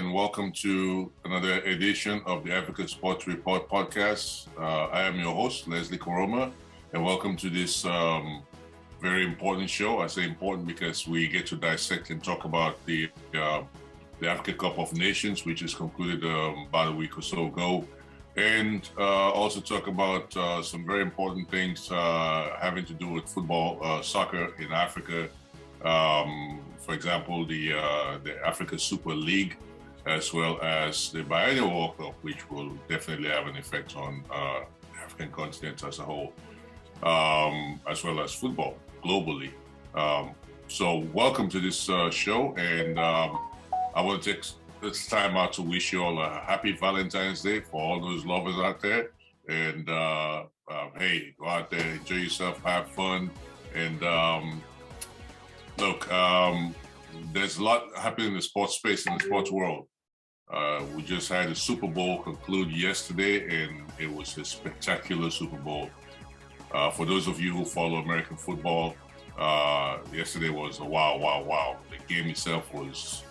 and welcome to another edition of the Africa Sports Report podcast. I am your host, Leslie Koroma, and welcome to this very important show. I say important because we get to dissect and talk about the Africa Cup of Nations, which is concluded about a week or so ago, and also talk about some very important things having to do with football, soccer in Africa. For example, the Africa Super League, as well as the Biennial World Cup, which will definitely have an effect on the African continent as a whole, as well as football globally. So welcome to this show, and I want to take this time out to wish you all a happy Valentine's Day for all those lovers out there. And hey, go out there, enjoy yourself, have fun, and look, there's a lot happening in the sports space, in the sports world. We just had the Super Bowl conclude yesterday, and it was a spectacular Super Bowl. For those of you who follow American football, yesterday was a wow. The game itself was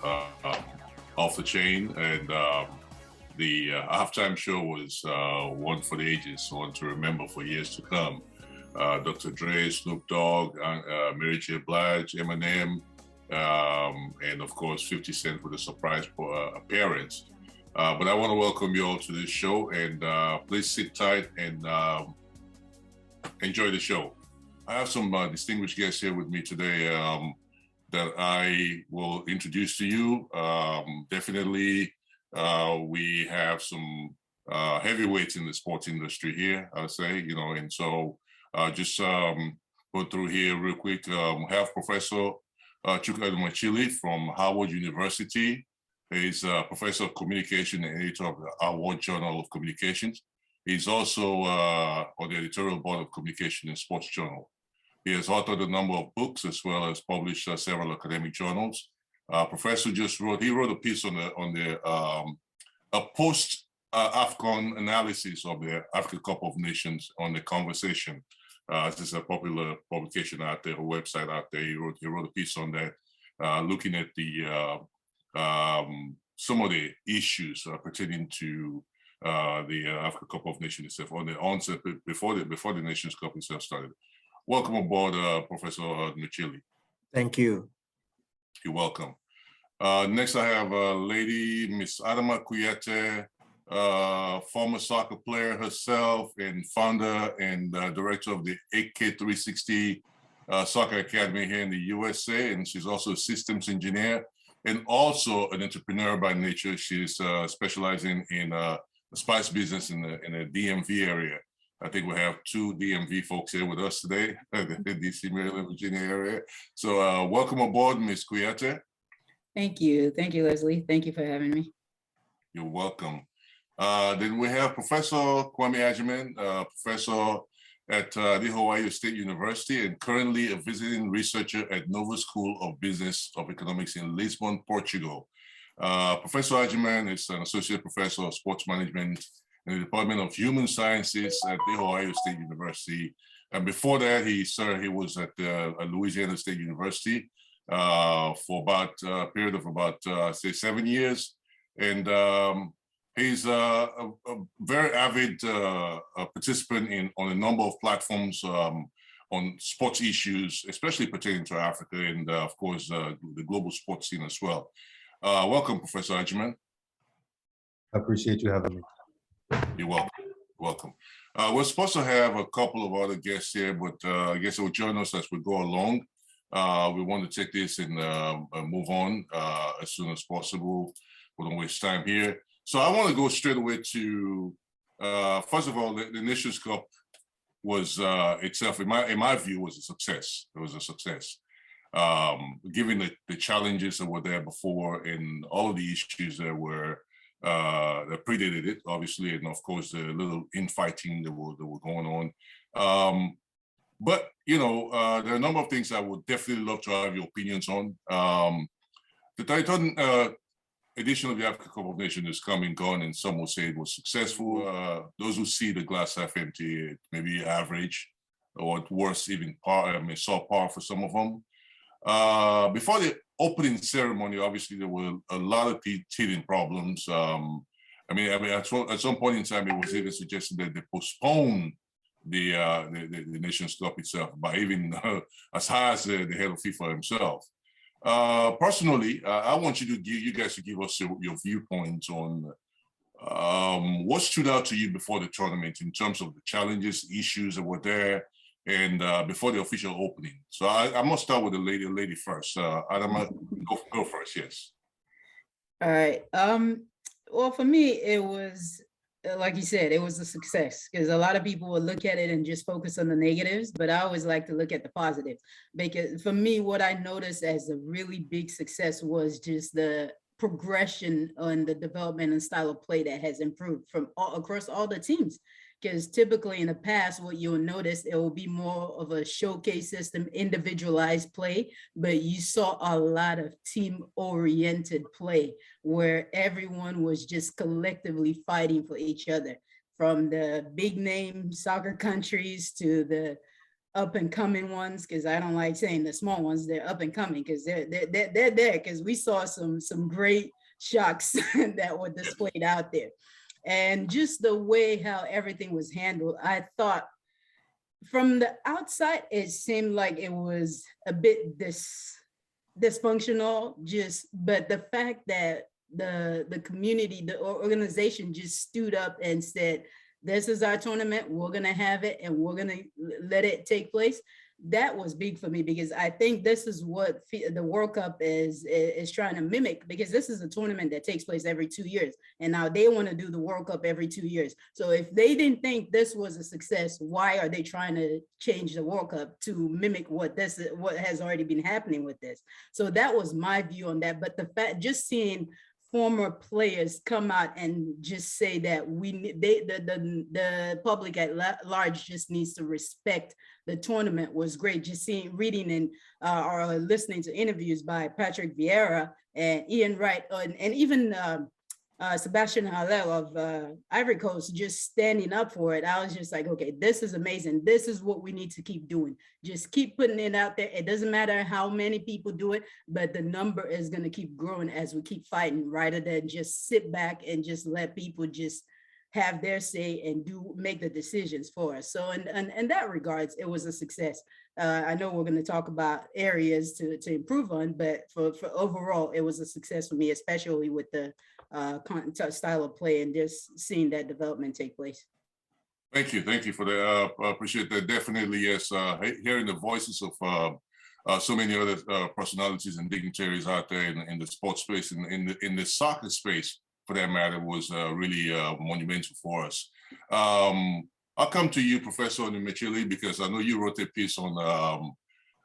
off the chain, and the halftime show was one for the ages, one to remember for years to come. Dr. Dre, Snoop Dogg, Mary J. Blige, Eminem, and of course 50 Cent with a surprise appearance. But I want to welcome you all to this show, and please sit tight and enjoy the show. I have some distinguished guests here with me today that I will introduce to you. Definitely, we have some heavyweights in the sports industry here, I'll say, and so just go through here real quick. We have Professor Chuka Machili from Howard University. He's a professor of communication and editor of the Howard Journal of Communications. He's also on the editorial board of Communication and Sports Journal. He has authored a number of books as well as published several academic journals. Professor he wrote a piece on a post AFCON analysis of the Africa Cup of Nations on The Conversation. This is a popular publication out there, a website out there. He wrote a piece on that, looking at the some of the issues pertaining to the Africa Cup of Nations itself, on the onset before the Nations Cup itself started. Welcome aboard, Professor Machili. Thank you. You're welcome. Next, I have Lady Miss Adama Kuyate, former soccer player herself, and founder and director of the AK360 Soccer Academy here in the USA. And she's also a systems engineer and also an entrepreneur by nature. She's specializing in the spice business in the DMV area. I think we have two DMV folks here with us today, the DC, Maryland, Virginia area. So welcome aboard, Ms. Kuyate. Thank you, Leslie. Thank you for having me. You're welcome. Then we have Professor Kwame Agyemang, professor at the Ohio State University and currently a visiting researcher at Nova School of Business of Economics in Lisbon, Portugal. Professor Agyemang is an associate professor of sports management in the Department of Human Sciences at the Ohio State University. And before that, he was at Louisiana State University for about a period of about, say, 7 years. And he's a very avid participant on a number of platforms on sports issues, especially pertaining to Africa and, of course, the global sports scene as well. Welcome, Professor Agyemang. I appreciate you having me. You're welcome. We're supposed to have a couple of other guests here, but I guess they'll join us as we go along. We want to take this and move on as soon as possible. We don't waste time here. So I want to go straight away to, first of all, the Nations Cup was itself, in my view, was a success. It was a success. Given the challenges that were there before and all of the issues that were that predated it, obviously, and of course the little infighting that were going on. But there are a number of things I would definitely love to have your opinions on. The Titan edition of the Africa Cup of Nations is come and gone, and some will say it was successful. Those who see the glass half empty, maybe average, or at worst, even par, saw par for some of them. Before the opening ceremony, obviously there were a lot of teething problems. I mean, at some point in time, it was even suggested that they postpone the Nations Cup itself, by even as high as the head of FIFA himself. Personally, I want you guys to give us your viewpoints on what stood out to you before the tournament in terms of the challenges, issues that were there, and before the official opening. So I must start with the lady first. Adama, go first. Yes. All right. Well, for me, it was like you said, it was a success because a lot of people would look at it and just focus on the negatives, but I always like to look at the positive because for me, what I noticed as a really big success was just the progression on the development and style of play that has improved from across all the teams. Because typically in the past, what you'll notice, it will be more of a showcase system, individualized play, but you saw a lot of team-oriented play where everyone was just collectively fighting for each other, from the big name soccer countries to the up and coming ones, because I don't like saying the small ones, they're up and coming because they're there because we saw some great shocks that were displayed out there. And just the way how everything was handled, I thought from the outside, it seemed like it was a bit dysfunctional, but the fact that the community, the organization just stood up and said, this is our tournament, we're gonna have it and we're gonna let it take place. That was big for me because I think this is what the World Cup is trying to mimic, because this is a tournament that takes place every 2 years. And now they want to do the World Cup every 2 years. So if they didn't think this was a success, why are they trying to change the World Cup to mimic what has already been happening with this? So that was my view on that. But the fact, just seeing former players come out and just say that the public at large just needs to respect the tournament was great. Just reading and or listening to interviews by Patrick Vieira and Ian Wright and even Sebastian Haller of Ivory Coast just standing up for it. I was just like, okay, this is amazing. This is what we need to keep doing. Just keep putting it out there. It doesn't matter how many people do it, but the number is going to keep growing as we keep fighting, rather than just sit back and just let people just have their say and make the decisions for us. So in that regards, it was a success. I know we're going to talk about areas to improve on, but for overall, it was a success for me, especially with the style of play and just seeing that development take place. Thank you for that. I appreciate that. Definitely, yes. Hearing the voices of so many other personalities and dignitaries out there in the sports space, in the soccer space, for that matter, was really monumental for us. I'll come to you, Professor Onumechili, because I know you wrote a piece on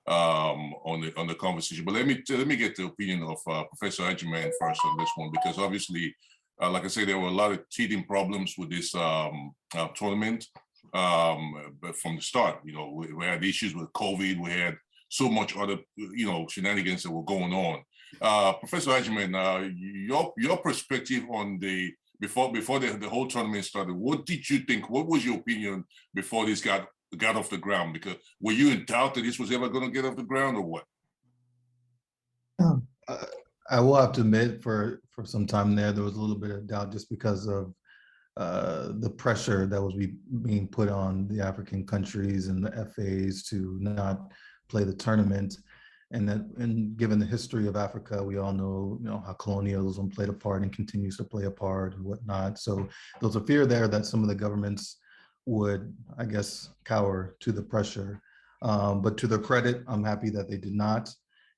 the conversation. But let me get the opinion of Professor Ajiman first on this one, because obviously, like I said, there were a lot of teething problems with this tournament. But from the start, we had issues with COVID. We had so much other, shenanigans that were going on. Professor Ajiman, your perspective on before the whole tournament started, what did you think? What was your opinion before this got off the ground? Because were you in doubt that this was ever going to get off the ground, or what? I will have to admit, for some time there was a little bit of doubt, just because of the pressure that was being put on the African countries and the FAs to not play the tournament. And given the history of Africa, we all know, how colonialism played a part and continues to play a part and whatnot. So there was a fear there that some of the governments would, I guess, cower to the pressure. But to their credit, I'm happy that they did not.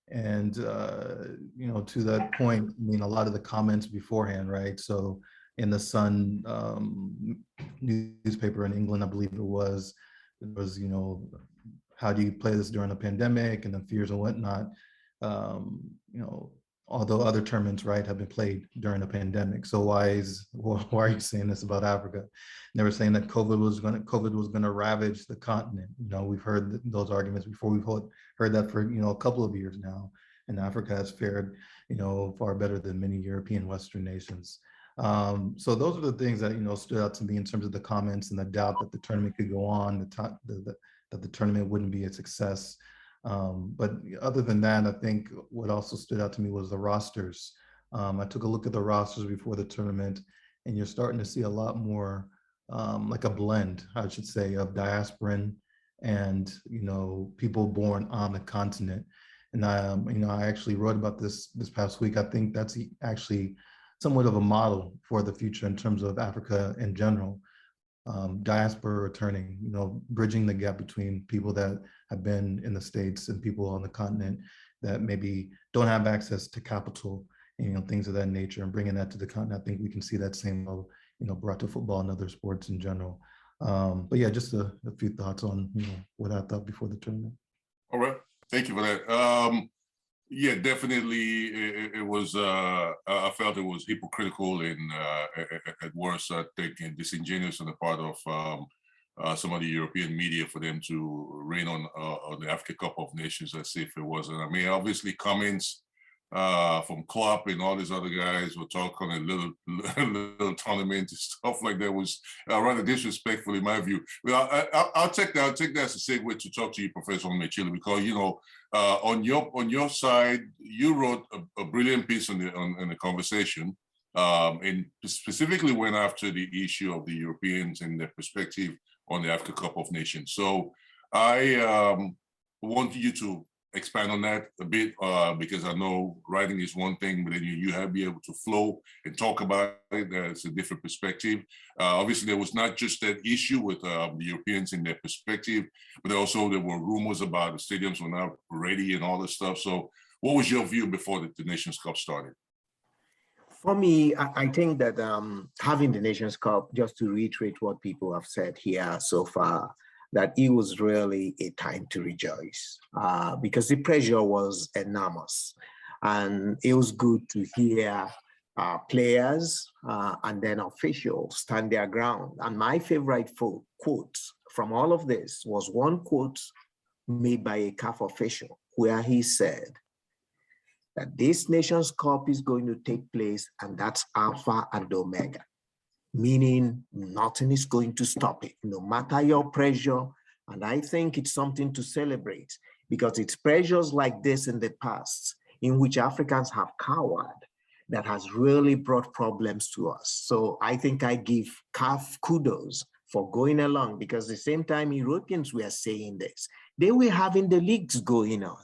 And, to that point, a lot of the comments beforehand, right? So in the Sun newspaper in England, I believe it was, how do you play this during a pandemic, and the fears and whatnot, although other tournaments, right, have been played during a pandemic. So why are you saying this about Africa? And they were saying that COVID was going to ravage the continent. We've heard those arguments before. We've heard that for, a couple of years now, and Africa has fared, far better than many European Western nations. So those are the things that, stood out to me in terms of the comments and the doubt that the tournament could go on, that the tournament wouldn't be a success. But other than that, I think what also stood out to me was the rosters. I took a look at the rosters before the tournament, and you're starting to see a lot more like a blend, I should say, of diasporan and people born on the continent. And I actually wrote about this past week. I think that's actually somewhat of a model for the future in terms of Africa in general. Diaspora returning, bridging the gap between people that have been in the States and people on the continent that maybe don't have access to capital, things of that nature, and bringing that to the continent. I think we can see that same level, brought to football and other sports in general. But yeah, just a few thoughts on what I thought before the tournament. All right, thank you for that. Yeah, definitely. It was. I felt it was hypocritical and at worst, I think, and disingenuous on the part of some of the European media for them to rain on the Africa Cup of Nations as if it wasn't. I mean, obviously, comments from Klopp and all these other guys were talking a little tournament and stuff like that was rather disrespectful in my view. Well, I'll take that. I'll take that as a segue to talk to you, Professor Mechile, because on your side, you wrote a brilliant piece on the conversation, and specifically went after the issue of the Europeans and their perspective on the Africa Cup of Nations. So I want you to expand on that a bit, because I know writing is one thing, but then you have to be able to flow and talk about it. It's a different perspective. Obviously, there was not just that issue with the Europeans in their perspective, but also there were rumors about the stadiums were not ready and all this stuff. So what was your view before the Nations Cup started? For me, I think that having the Nations Cup, just to reiterate what people have said here so far, that it was really a time to rejoice because the pressure was enormous. And it was good to hear players and then officials stand their ground. And my favorite quote from all of this was one quote made by a CAF official where he said that this Nations Cup is going to take place and that's Alpha and Omega. Meaning nothing is going to stop it, no matter your pressure. And I think it's something to celebrate because it's pressures like this in the past in which Africans have cowered that has really brought problems to us. So I think I give CAF kudos for going along because the same time Europeans were saying this, they were having the leagues going on.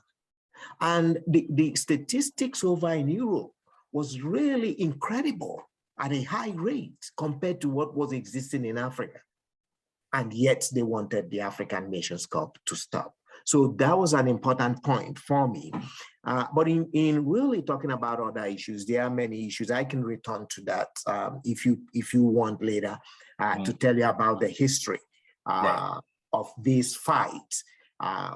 And the statistics over in Europe was really incredible at a high rate compared to what was existing in Africa. And yet they wanted the African Nations Cup to stop. So that was an important point for me. But in really talking about other issues, there are many issues. I can return to that if you want later to tell you about the history of this fight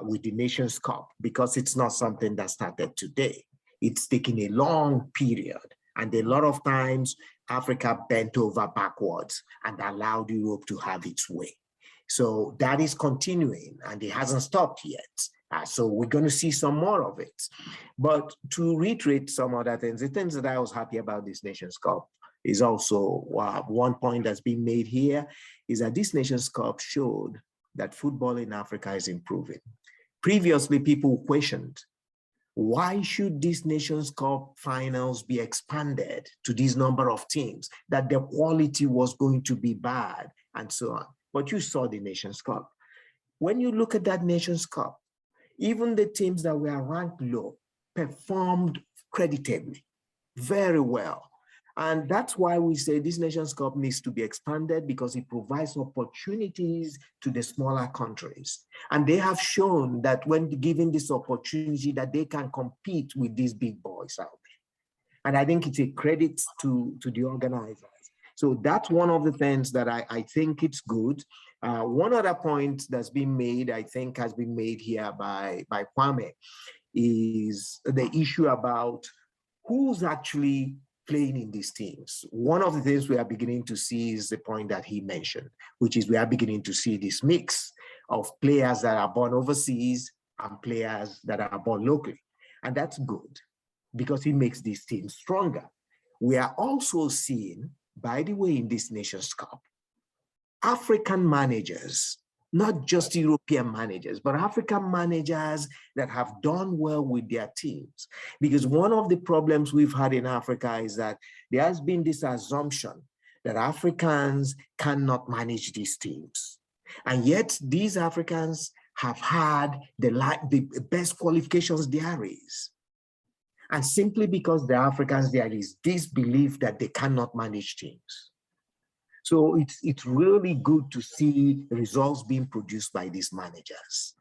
with the Nations Cup, because it's not something that started today. It's taken a long period. And a lot of times, Africa bent over backwards and allowed Europe to have its way. So that is continuing and it hasn't stopped yet. So we're going to see some more of it. But to reiterate some other things, the things that I was happy about this Nations Cup is also one point that's been made here is that this Nations Cup showed that football in Africa is improving. Previously, people questioned, why should this Nations Cup finals be expanded to this number of teams, that the quality was going to be bad and so on. But you saw the Nations Cup. When you look at that Nations Cup, even the teams that were ranked low performed creditably, very well. And that's why we say this Nations Cup needs to be expanded because it provides opportunities to the smaller countries. And they have shown that when given this opportunity that they can compete with these big boys out there. And I think it's a credit to the organizers. So that's one of the things that I think it's good. One other point that's been made, I think has been made here by Kwame, is the issue about who's actually playing in these teams. One of the things we are beginning to see is the point that he mentioned, which is we are beginning to see this mix of players that are born overseas and players that are born locally. And that's good because it makes these teams stronger. We are also seeing, by the way, in this Nations Cup, African managers not just European managers, but African managers that have done well with their teams. Because one of the problems we've had in Africa is that there has been this assumption that Africans cannot manage these teams. And yet these Africans have had the best qualifications there is. And simply because they're Africans, there is this belief that they cannot manage teams. So it's really good to see results being produced by these managers.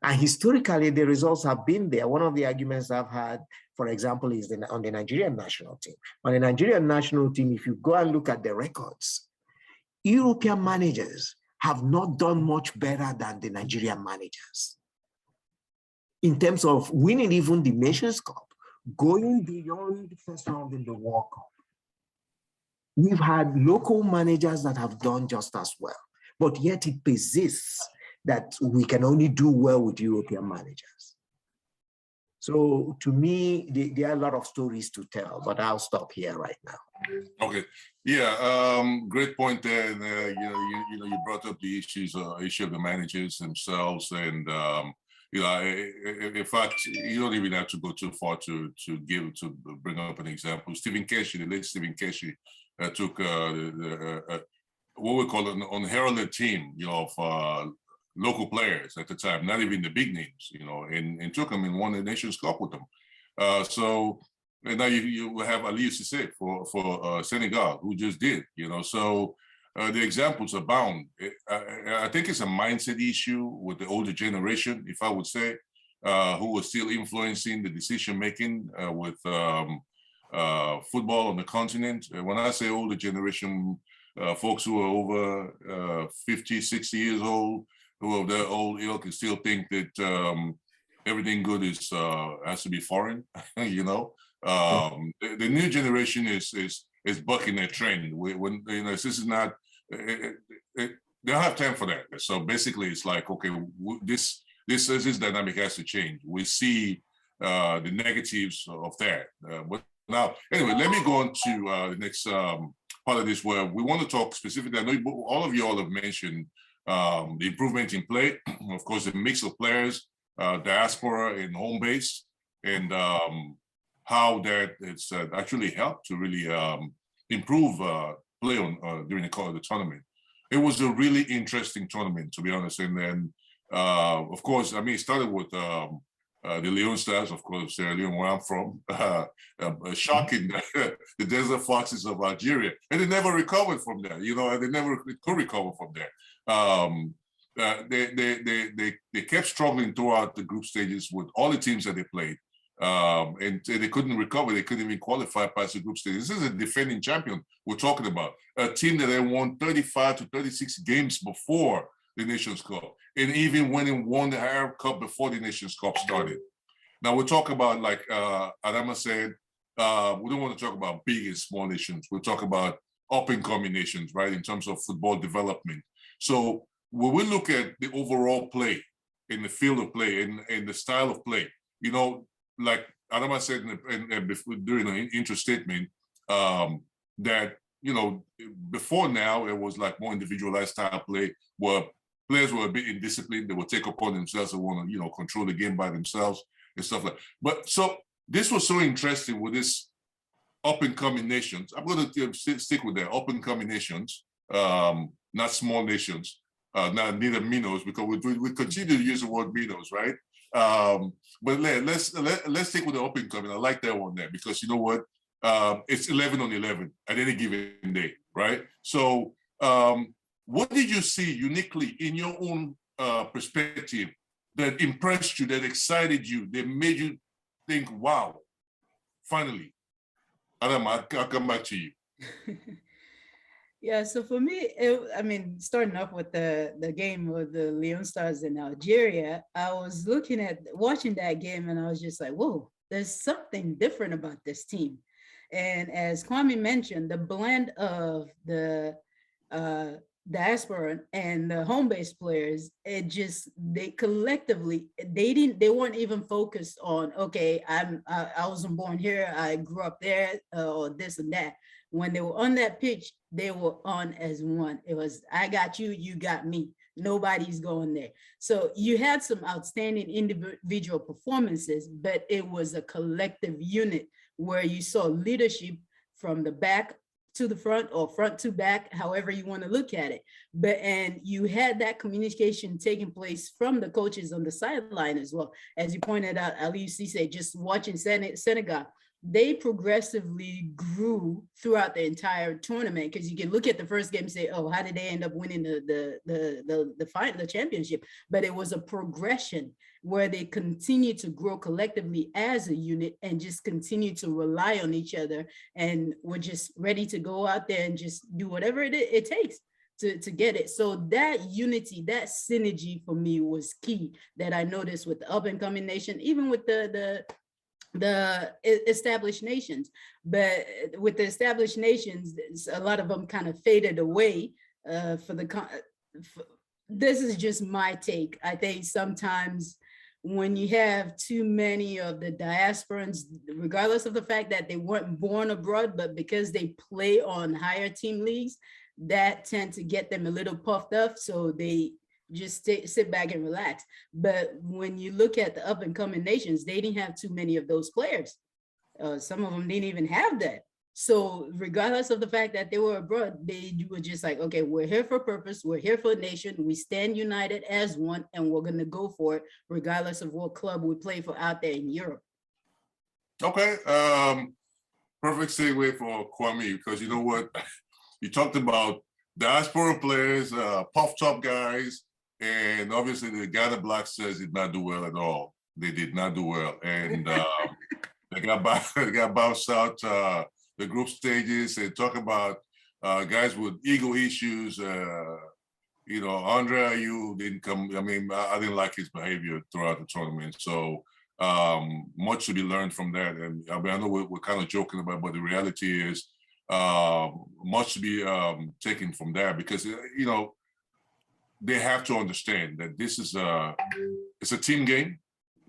And historically, the results have been there. One of the arguments I've had, for example, is on the Nigerian national team. On the Nigerian national team, if you go and look at the records, European managers have not done much better than the Nigerian managers in terms of winning even the Nations Cup, going beyond the first round in the World Cup. We've had local managers that have done just as well, but yet it persists that we can only do well with European managers. So to me, there are a lot of stories to tell, but I'll stop here right now. Okay, yeah, great point there. And you brought up the issue of the managers themselves, and in fact, you don't even have to go too far to bring up an example. Stephen Keshi, the late Stephen Keshi, took what we call an unheralded team, of local players at the time, not even the big names, and took them and won the Nations Cup with them. And now you have Aliou Cissé for Senegal, who just did, so the examples abound. I think it's a mindset issue with the older generation, if I would say, who was still influencing the decision-making with football on the continent. When I say older generation, folks who are over 50, 60 years old, who are their old ilk and still think that everything good has to be foreign, The new generation is bucking that trend. When this is not, they don't have time for that. So basically, it's like, okay, this dynamic has to change. We see the negatives of that. But now, anyway, let me go on to the next part of this, where we want to talk specifically. I know all of you all have mentioned the improvement in play, of course, the mix of players, diaspora and home base, and how that it's actually helped to really improve play during the tournament. It was a really interesting tournament, to be honest. And then, of course, I mean, it started with the Leon Stars, of course, Sierra Leone, where I'm from, shocking the Desert Foxes of Algeria, and they never recovered from that. And they never could recover from that. They kept struggling throughout the group stages with all the teams that they played, and they couldn't recover. They couldn't even qualify past the group stage. This is a defending champion we're talking about, a team that had won 35 to 36 games before the Nations Cup, and even won the Arab Cup before the Nations Cup started. Now we're talking about, like Adama said, we don't want to talk about big and small nations. We'll talk about up-and-coming nations, right, in terms of football development. So when we look at the overall play in the field of play and the style of play, like Adama said during the intro statement, that, before now, it was like more individualized style play where players were a bit indisciplined. They would take upon themselves and want to, control the game by themselves and stuff like that. But so this was so interesting with this up-and-coming nations. I'm going to stick with that, up-and-coming nations, not small nations, neither minnows, because we continue to use the word minnows, right? But let's stick with the up-and-coming. I like that one there, because you know what? It's 11 on 11 at any given day, right? So what did you see uniquely in your own perspective that impressed you, that excited you, that made you think, wow, finally? Adam, I'll come back to you. Yeah, so for me, starting off with the game with the Leon Stars in Algeria, I was watching that game, and I was just like, whoa, there's something different about this team. And as Kwame mentioned, the blend of the diaspora and the home-based players, they collectively, they weren't even focused on, okay, I wasn't born here, I grew up there, or this and that. When they were on that pitch, they were on as one. It was, I got you, you got me. Nobody's going there. So you had some outstanding individual performances, but it was a collective unit where you saw leadership from the back to the front or front to back, however you want to look at it. And you had that communication taking place from the coaches on the sideline as well. As you pointed out, Aliou Cisse, just watching Senegal, they progressively grew throughout the entire tournament, because you can look at the first game and say, oh, how did they end up winning the championship? But it was a progression where they continue to grow collectively as a unit and just continue to rely on each other, and were just ready to go out there and just do whatever it takes to get it. So that unity, that synergy for me was key, that I noticed with the up and coming nation, even with the established nations. But with the established nations, a lot of them kind of faded away this is just my take. I think sometimes when you have too many of the diasporans, regardless of the fact that they weren't born abroad, but because they play on higher team leagues, that tend to get them a little puffed up. So they just sit back and relax. But when you look at the up and coming nations, they didn't have too many of those players. Some of them didn't even have that. So regardless of the fact that they were abroad, they were just like, okay, we're here for a purpose. We're here for a nation. We stand united as one, and we're going to go for it, regardless of what club we play for out there in Europe. Okay. Perfect segue for Kwame, because you know what? You talked about diaspora players, puffed up guys, and obviously the Ghana Black Stars did not do well at all. They did not do well. And they got bounced out the group stages. And talk about guys with ego issues. You know, Andre Ayew didn't come. I mean, I didn't like his behavior throughout the tournament. So much to be learned from that. And I mean, I know we're kind of joking about, but the reality is much to be taken from that, because, you know, they have to understand that this is it's a team game,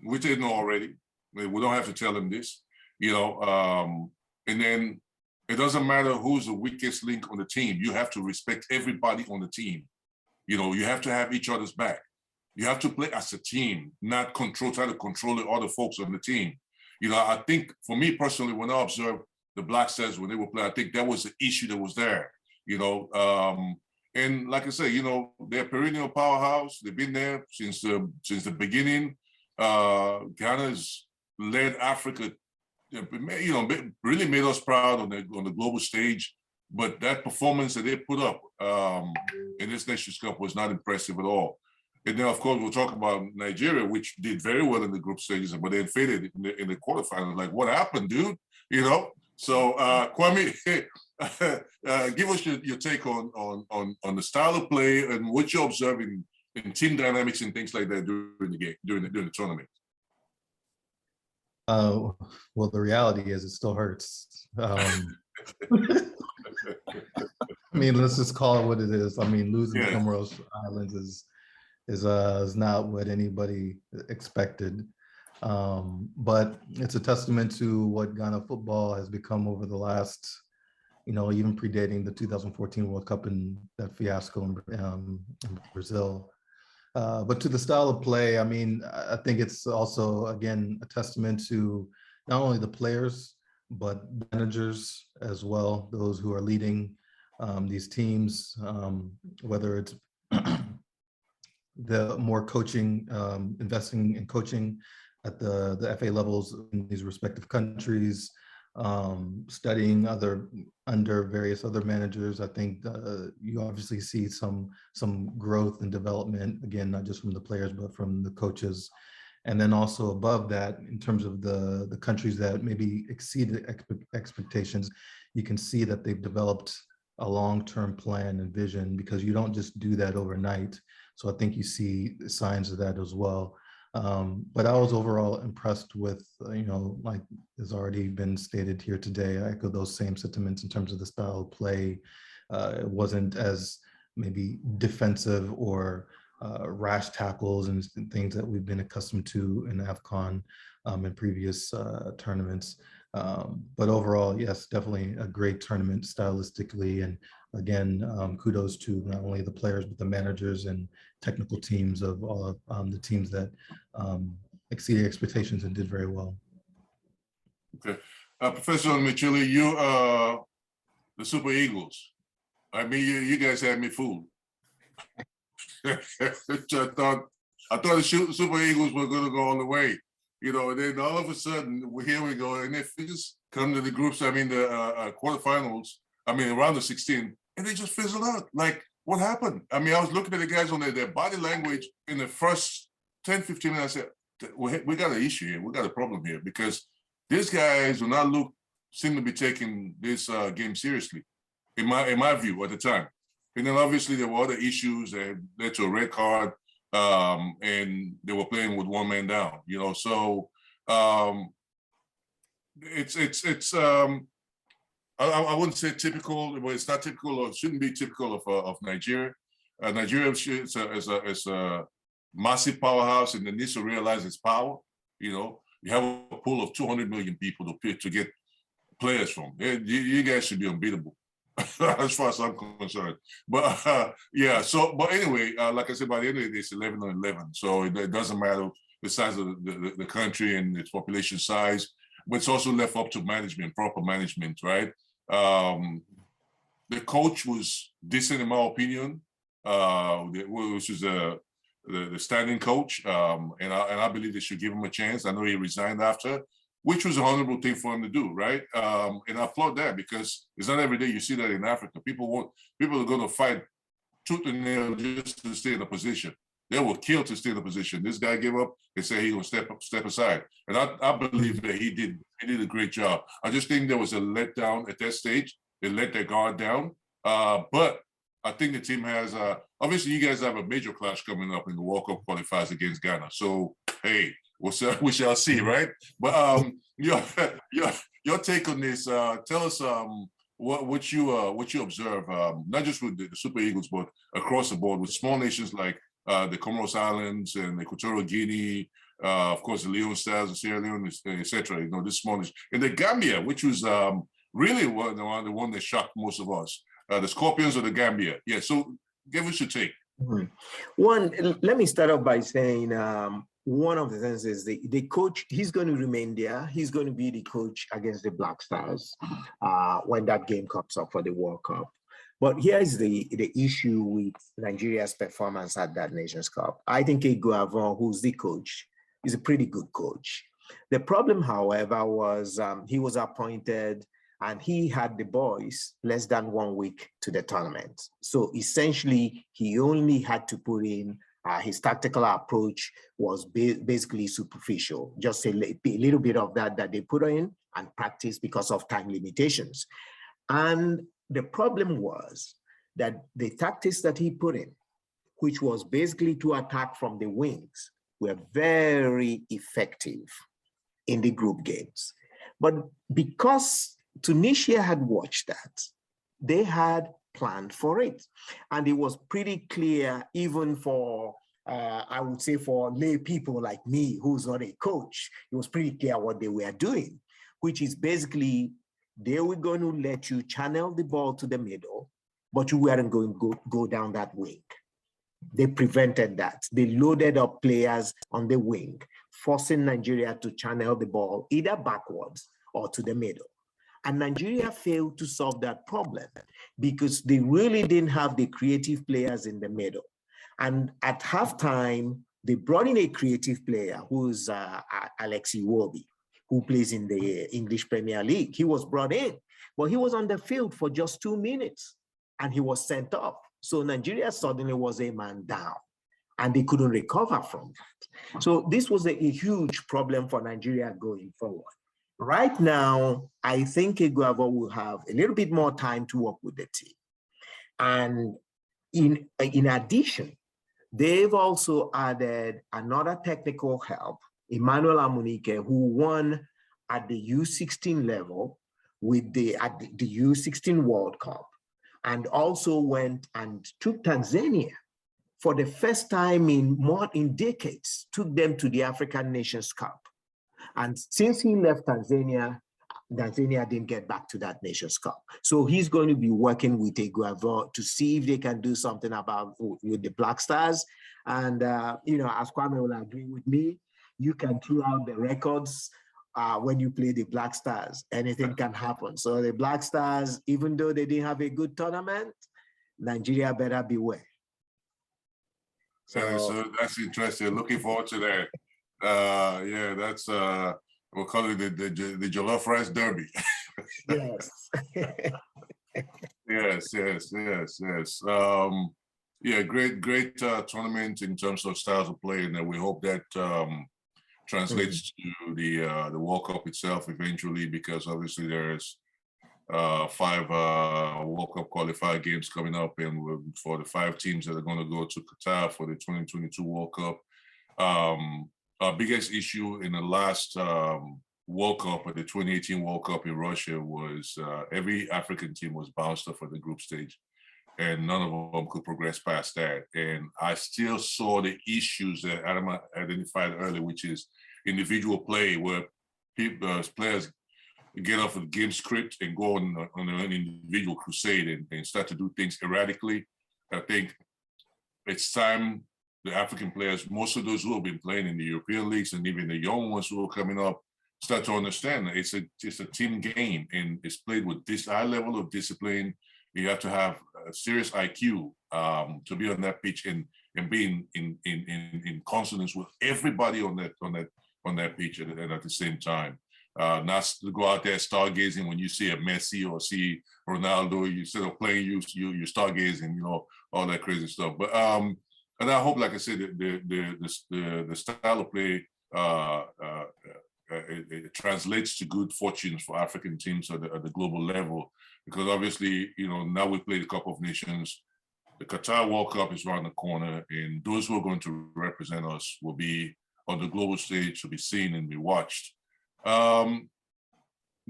which they know already. We don't have to tell them this, you know, and then it doesn't matter who's the weakest link on the team. You have to respect everybody on the team. You know, you have to have each other's back. You have to play as a team, not try to control the other folks on the team. You know, I think for me personally, when I observed the Black Stars when they were playing, I think that was the issue that was there, you know. And like I say, you know, they're a perennial powerhouse. They've been there since the beginning. Ghana's led Africa, you know, really made us proud on the global stage. But that performance that they put up in this Nations Cup was not impressive at all. And then, of course, we'll talk about Nigeria, which did very well in the group stages, but then faded in the quarterfinals. Like, what happened, dude? You know. So, Kwame, give us your take on the style of play and what you're observing in team dynamics and things like that during the game, during the tournament. Well, the reality is it still hurts. I mean, let's just call it what it is. I mean, losing Comoros Islands is not what anybody expected. But it's a testament to what Ghana football has become over the last, you know, even predating the 2014 World Cup and that fiasco in Brazil. But to the style of play, I mean, I think it's also, again, a testament to not only the players, but managers as well, those who are leading these teams, whether it's the more coaching, investing in coaching at the FA levels in these respective countries, studying under various other managers. I think you obviously see some growth and development, again, not just from the players, but from the coaches. And then also above that, in terms of the countries that maybe exceeded expectations, you can see that they've developed a long-term plan and vision, because you don't just do that overnight. So I think you see signs of that as well. But I was overall impressed with, you know, like has already been stated here today, I echo those same sentiments in terms of the style of play. It wasn't as maybe defensive or rash tackles and things that we've been accustomed to in AFCON in previous tournaments. But overall, yes, definitely a great tournament stylistically. And again, kudos to not only the players, but the managers and technical teams of all of the teams that exceeded expectations and did very well. Okay. Professor Michele, you, the Super Eagles. I mean, you guys had me fooled. I thought the Super Eagles were going to go all the way, you know. And then all of a sudden, here we go, and they just come to the groups. I mean, the quarterfinals. I mean, around the 16, and they just fizzled out. Like, what happened? I mean, I was looking at the guys on their body language in the first 10, 15 minutes. I said, we got an issue here. We got a problem here because these guys do not seem to be taking this game seriously, in my view at the time. And then obviously there were other issues that led to a red card, and they were playing with one man down, you know. So it's I wouldn't say typical, but it's not typical, or it shouldn't be typical of Nigeria. Nigeria is a massive powerhouse, and it needs to realize its power. You know, you have a pool of 200 million people to get players from. You guys should be unbeatable. As far as I'm concerned. But yeah, so, but anyway, like I said, by the end of the day, it's 11 on 11. So it doesn't matter the size of the country and its population size, but it's also left up to management, proper management, right? The coach was decent in my opinion, which is the standing coach, and I believe they should give him a chance. I know he resigned after, which was an honorable thing for him to do, right? And I applaud that because it's not every day you see that in Africa. People are going to fight tooth and nail just to stay in a position. They will kill to stay in a position. This guy gave up and said he will step aside, and I believe that he did a great job. I just think there was a letdown at that stage. They let their guard down, but I think the team has. Obviously, you guys have a major clash coming up in the World Cup qualifiers against Ghana. So hey. We shall see, right? But your take on this. Tell us what you observe, not just with the Super Eagles, but across the board with small nations like the Comoros Islands and Equatorial Guinea, of course the Leone Stars, the Sierra Leone, etc. You know, this small nation, and the Gambia, which was really the one that shocked most of us. The Scorpions of the Gambia. Yeah. So give us your take. Mm-hmm. One, let me start off by saying. One of the things is the coach, he's going to remain there. He's going to be the coach against the Black Stars when that game comes up for the World Cup. But here's the issue with Nigeria's performance at that Nations Cup. I think Avon, who's the coach, is a pretty good coach. The problem, however, was he was appointed and he had the boys less than 1 week to the tournament. So essentially, he only had to put in his tactical approach was basically superficial, just a little bit of that they put in and practice because of time limitations. And the problem was that the tactics that he put in, which was basically to attack from the wings, were very effective in the group games. But because Tunisia had watched that, they had planned for it. And it was pretty clear, even for, I would say for lay people like me, who's not a coach, it was pretty clear what they were doing, which is basically, they were going to let you channel the ball to the middle, but you weren't going to go down that wing. They prevented that. They loaded up players on the wing, forcing Nigeria to channel the ball either backwards or to the middle. And Nigeria failed to solve that problem because they really didn't have the creative players in the middle. And at halftime, they brought in a creative player who's Alexi Iwobi, who plays in the English Premier League. He was brought in, but he was on the field for just 2 minutes and he was sent off. So Nigeria suddenly was a man down and they couldn't recover from that. So this was a huge problem for Nigeria going forward. Right now, I think Eguavoen will have a little bit more time to work with the team. And in addition, they've also added another technical help, Emmanuel Amunike, who won at the U16 level at the U16 World Cup, and also went and took Tanzania for the first time in decades, took them to the African Nations Cup. And since he left Tanzania, Tanzania didn't get back to that Nations Cup. So he's going to be working with Eguavoen to see if they can do something about with the Black Stars. And, as Kwame will agree with me, you can throw out the records when you play the Black Stars. Anything can happen. So the Black Stars, even though they didn't have a good tournament, Nigeria better beware. So that's interesting. Looking forward to that. Yeah, that's we'll call it the Jollof Rice Derby. Yes. Yes. Yeah, great tournament in terms of styles of play, and we hope that translates to the World Cup itself eventually, because obviously there's 5 World Cup qualifier games coming up, and for the 5 teams that are going to go to Qatar for the 2022 World Cup. Our biggest issue in the last World Cup, or the 2018 World Cup in Russia, was every African team was bounced off at the group stage, and none of them could progress past that. And I still saw the issues that Adam identified earlier, which is individual play, where players get off of the game script and go on an individual crusade and start to do things erratically. I think it's time the African players, most of those who have been playing in the European leagues and even the young ones who are coming up, start to understand that it's a team game, and it's played with this high level of discipline. You have to have a serious IQ to be on that pitch and be in consonance with everybody on that pitch at the same time. Not to go out there stargazing when you see a Messi or see Ronaldo. You instead of playing, you stargazing, all that crazy stuff. But and I hope, like I said, the style of play it translates to good fortunes for African teams at the global level, because obviously, now we play the Cup of Nations. The Qatar World Cup is around the corner, and those who are going to represent us will be on the global stage to be seen and be watched. Now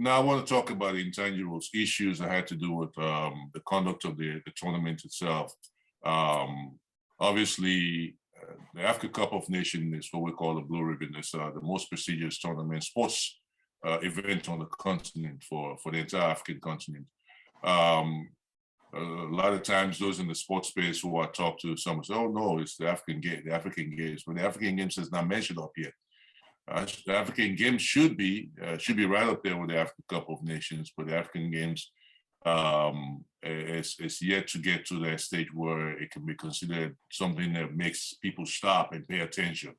I want to talk about the intangibles issues that had to do with the conduct of the tournament itself. Obviously, the Africa Cup of Nations is what we call the Blue Ribbon. It's the most prestigious tournament, sports event on the continent for the entire African continent. A lot of times those in the sports space who I talk to, some say, oh no, it's the African Games, but the African Games is not mentioned up yet. The African Games should be right up there with the Africa Cup of Nations, but the African Games is yet to get to that stage where it can be considered something that makes people stop and pay attention,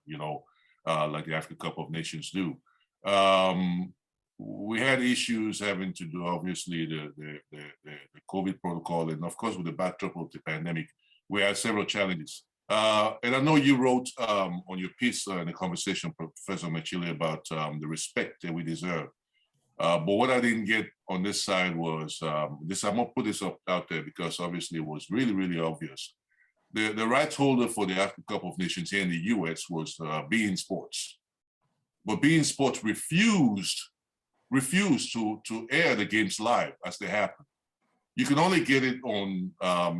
like the Africa Cup of Nations do. We had issues having to do, obviously, the COVID protocol, and of course, with the backdrop of the pandemic, we had several challenges. And I know you wrote on your piece in the conversation, Professor Machile, about the respect that we deserve. But what I didn't get on this side was this. I'm gonna put this out there because obviously it was really, really obvious. The rights holder for the African Cup of Nations here in the U.S. was beIN Sports, but beIN Sports refused to air the games live as they happen. You can only get it on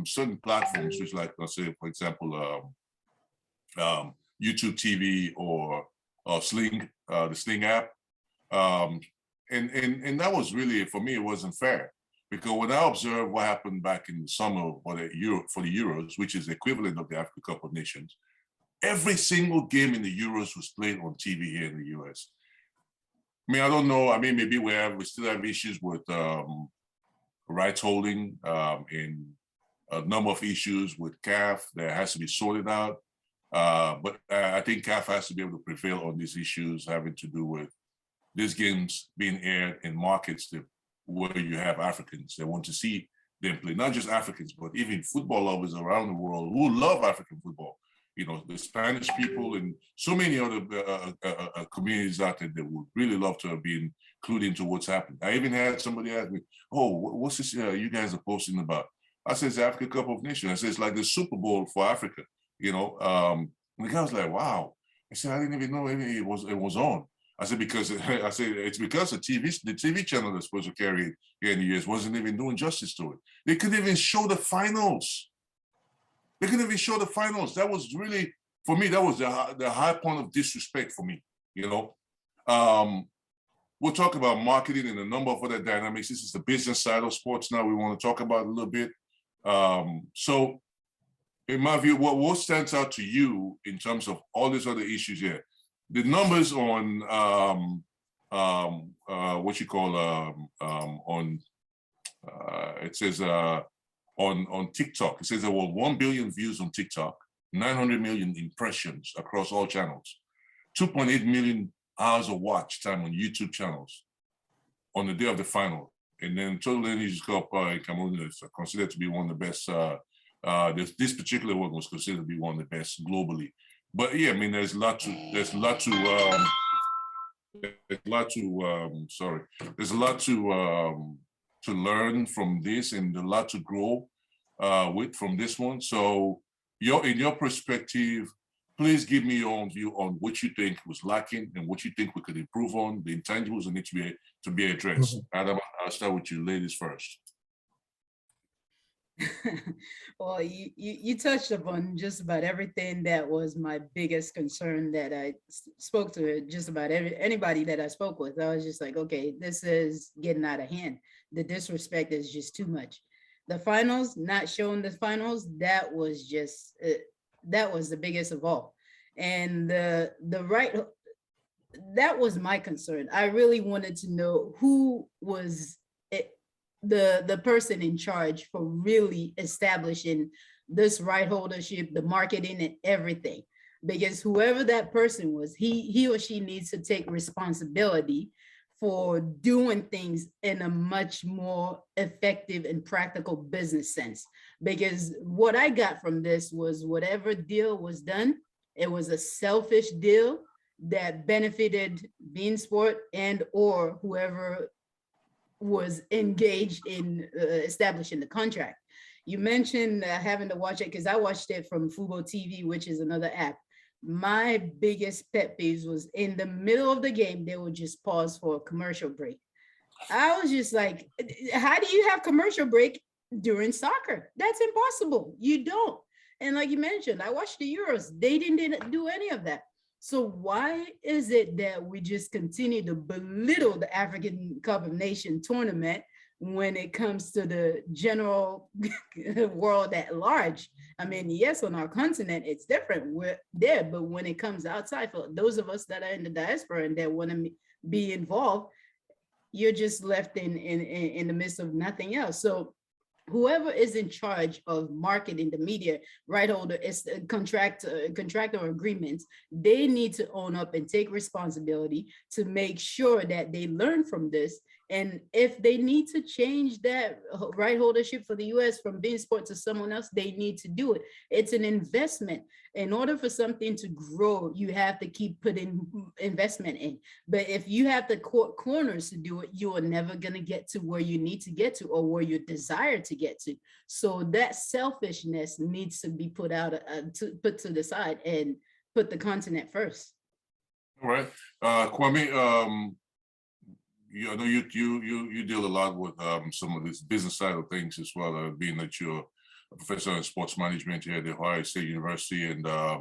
certain platforms, which, like, let's say, for example, YouTube TV or Sling, the Sling app. And that was really, for me, it wasn't fair, because when I observed what happened back in the summer for the Euros, which is the equivalent of the Africa Cup of Nations, every single game in the Euros was played on TV here in the US. I mean, I don't know. I mean, maybe we still have issues with rights holding and a number of issues with CAF that has to be sorted out. But I think CAF has to be able to prevail on these issues having to do with these games being aired in markets where you have Africans that want to see them play, not just Africans, but even football lovers around the world who love African football. The Spanish people and so many other communities out there that would really love to have been clued into what's happening. I even had somebody ask me, oh, what's this you guys are posting about? I said, it's the Africa Cup of Nations. I said, it's like the Super Bowl for Africa, And the guy was like, wow. I said, I didn't even know it was on. I said, it's because the TV channel that's supposed to carry it here in the US wasn't even doing justice to it. They couldn't even show the finals. That was really, for me, that was the high point of disrespect for me, we'll talk about marketing and a number of other dynamics. This is the business side of sports now we want to talk about a little bit. So in my view, what stands out to you in terms of all these other issues here? The numbers on what you call it says on TikTok. It says there were 1 billion views on TikTok, 900 million impressions across all channels, 2.8 million hours of watch time on YouTube channels on the day of the final. And then Total Energy Cup in Cameroon is considered to be one of the best. This particular one was considered to be one of the best globally. But yeah, I mean, there's a lot to learn from this, and a lot to grow from this one. So in your perspective, please give me your own view on what you think was lacking and what you think we could improve on, the intangibles that need to be addressed. Adam, I'll start with you ladies first. Well, you touched upon just about everything that was my biggest concern that I spoke to just about anybody that I spoke with. I was just like, okay, this is getting out of hand. The disrespect is just too much. The finals, not showing the finals, that was just, that was the biggest of all. And the right, that was my concern. I really wanted to know who was the person in charge for really establishing this right holdership, the marketing and everything. Because whoever that person was, he or she needs to take responsibility for doing things in a much more effective and practical business sense. Because what I got from this was whatever deal was done, it was a selfish deal that benefited Bein Sport and or whoever was engaged in establishing the contract. You mentioned having to watch it, because I watched it from Fubo TV, which is another app. My biggest pet peeves was in the middle of the game, they would just pause for a commercial break. I was just like, how do you have commercial break during soccer? That's impossible. You don't. And like you mentioned, I watched the Euros. They didn't do any of that. So why is it that we just continue to belittle the African Cup of Nations tournament when it comes to the general world at large? I mean, yes, on our continent, it's different. We're there, but when it comes outside, for those of us that are in the diaspora and that want to be involved, you're just left in the midst of nothing else. So whoever is in charge of marketing, the media right holder, is contractor agreements, they need to own up and take responsibility to make sure that they learn from this. And if they need to change that right holdership for the US from Bein Sport to someone else, they need to do it. It's an investment. In order for something to grow, you have to keep putting investment in. But if you have the corners to do it, you are never going to get to where you need to get to or where you desire to get to. So that selfishness needs to be put to the side and put the continent first. All right, Kwame. I know you deal a lot with some of this business side of things as well, being that you're a professor in sports management here at the Ohio State University, and I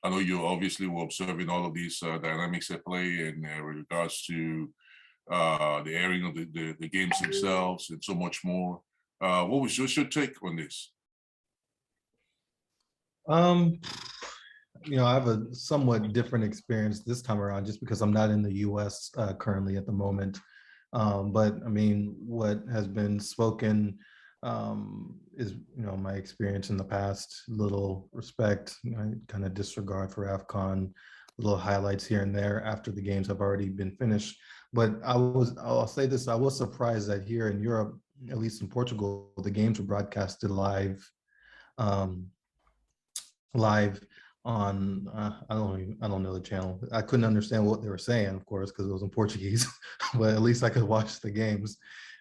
know you obviously were observing all of these dynamics at play in regards to the airing of the games themselves and so much more. What was your take on this? You know, I have a somewhat different experience this time around just because I'm not in the US currently at the moment. But I mean, what has been spoken is, you know, my experience in the past, little respect, you know, kind of disregard for AFCON, little highlights here and there after the games have already been finished. But I'll say this, I was surprised that here in Europe, at least in Portugal, the games were broadcasted live on I don't know the channel. I couldn't understand what they were saying, of course, because it was in Portuguese, but at least I could watch the games.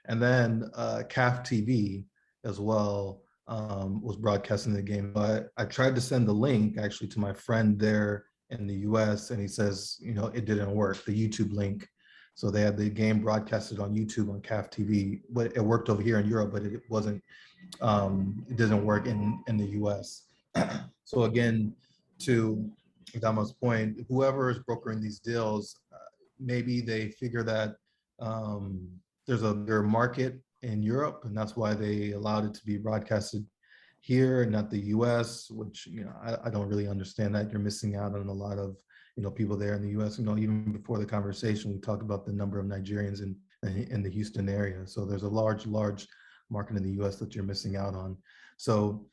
And then CAF TV as well was broadcasting the game. But I tried to send the link actually to my friend there in the US, and he says, you know, it didn't work, the YouTube link. So they had the game broadcasted on YouTube on CAF TV, but it worked over here in Europe, but it wasn't, it doesn't work in the US. So again, to Dama's point, whoever is brokering these deals, maybe they figure that there's a bigger market in Europe, and that's why they allowed it to be broadcasted here and not the US, which, I don't really understand that. You're missing out on a lot of, people there in the US. Even before the conversation, we talked about the number of Nigerians in the Houston area. So there's a large market in the US that you're missing out on. So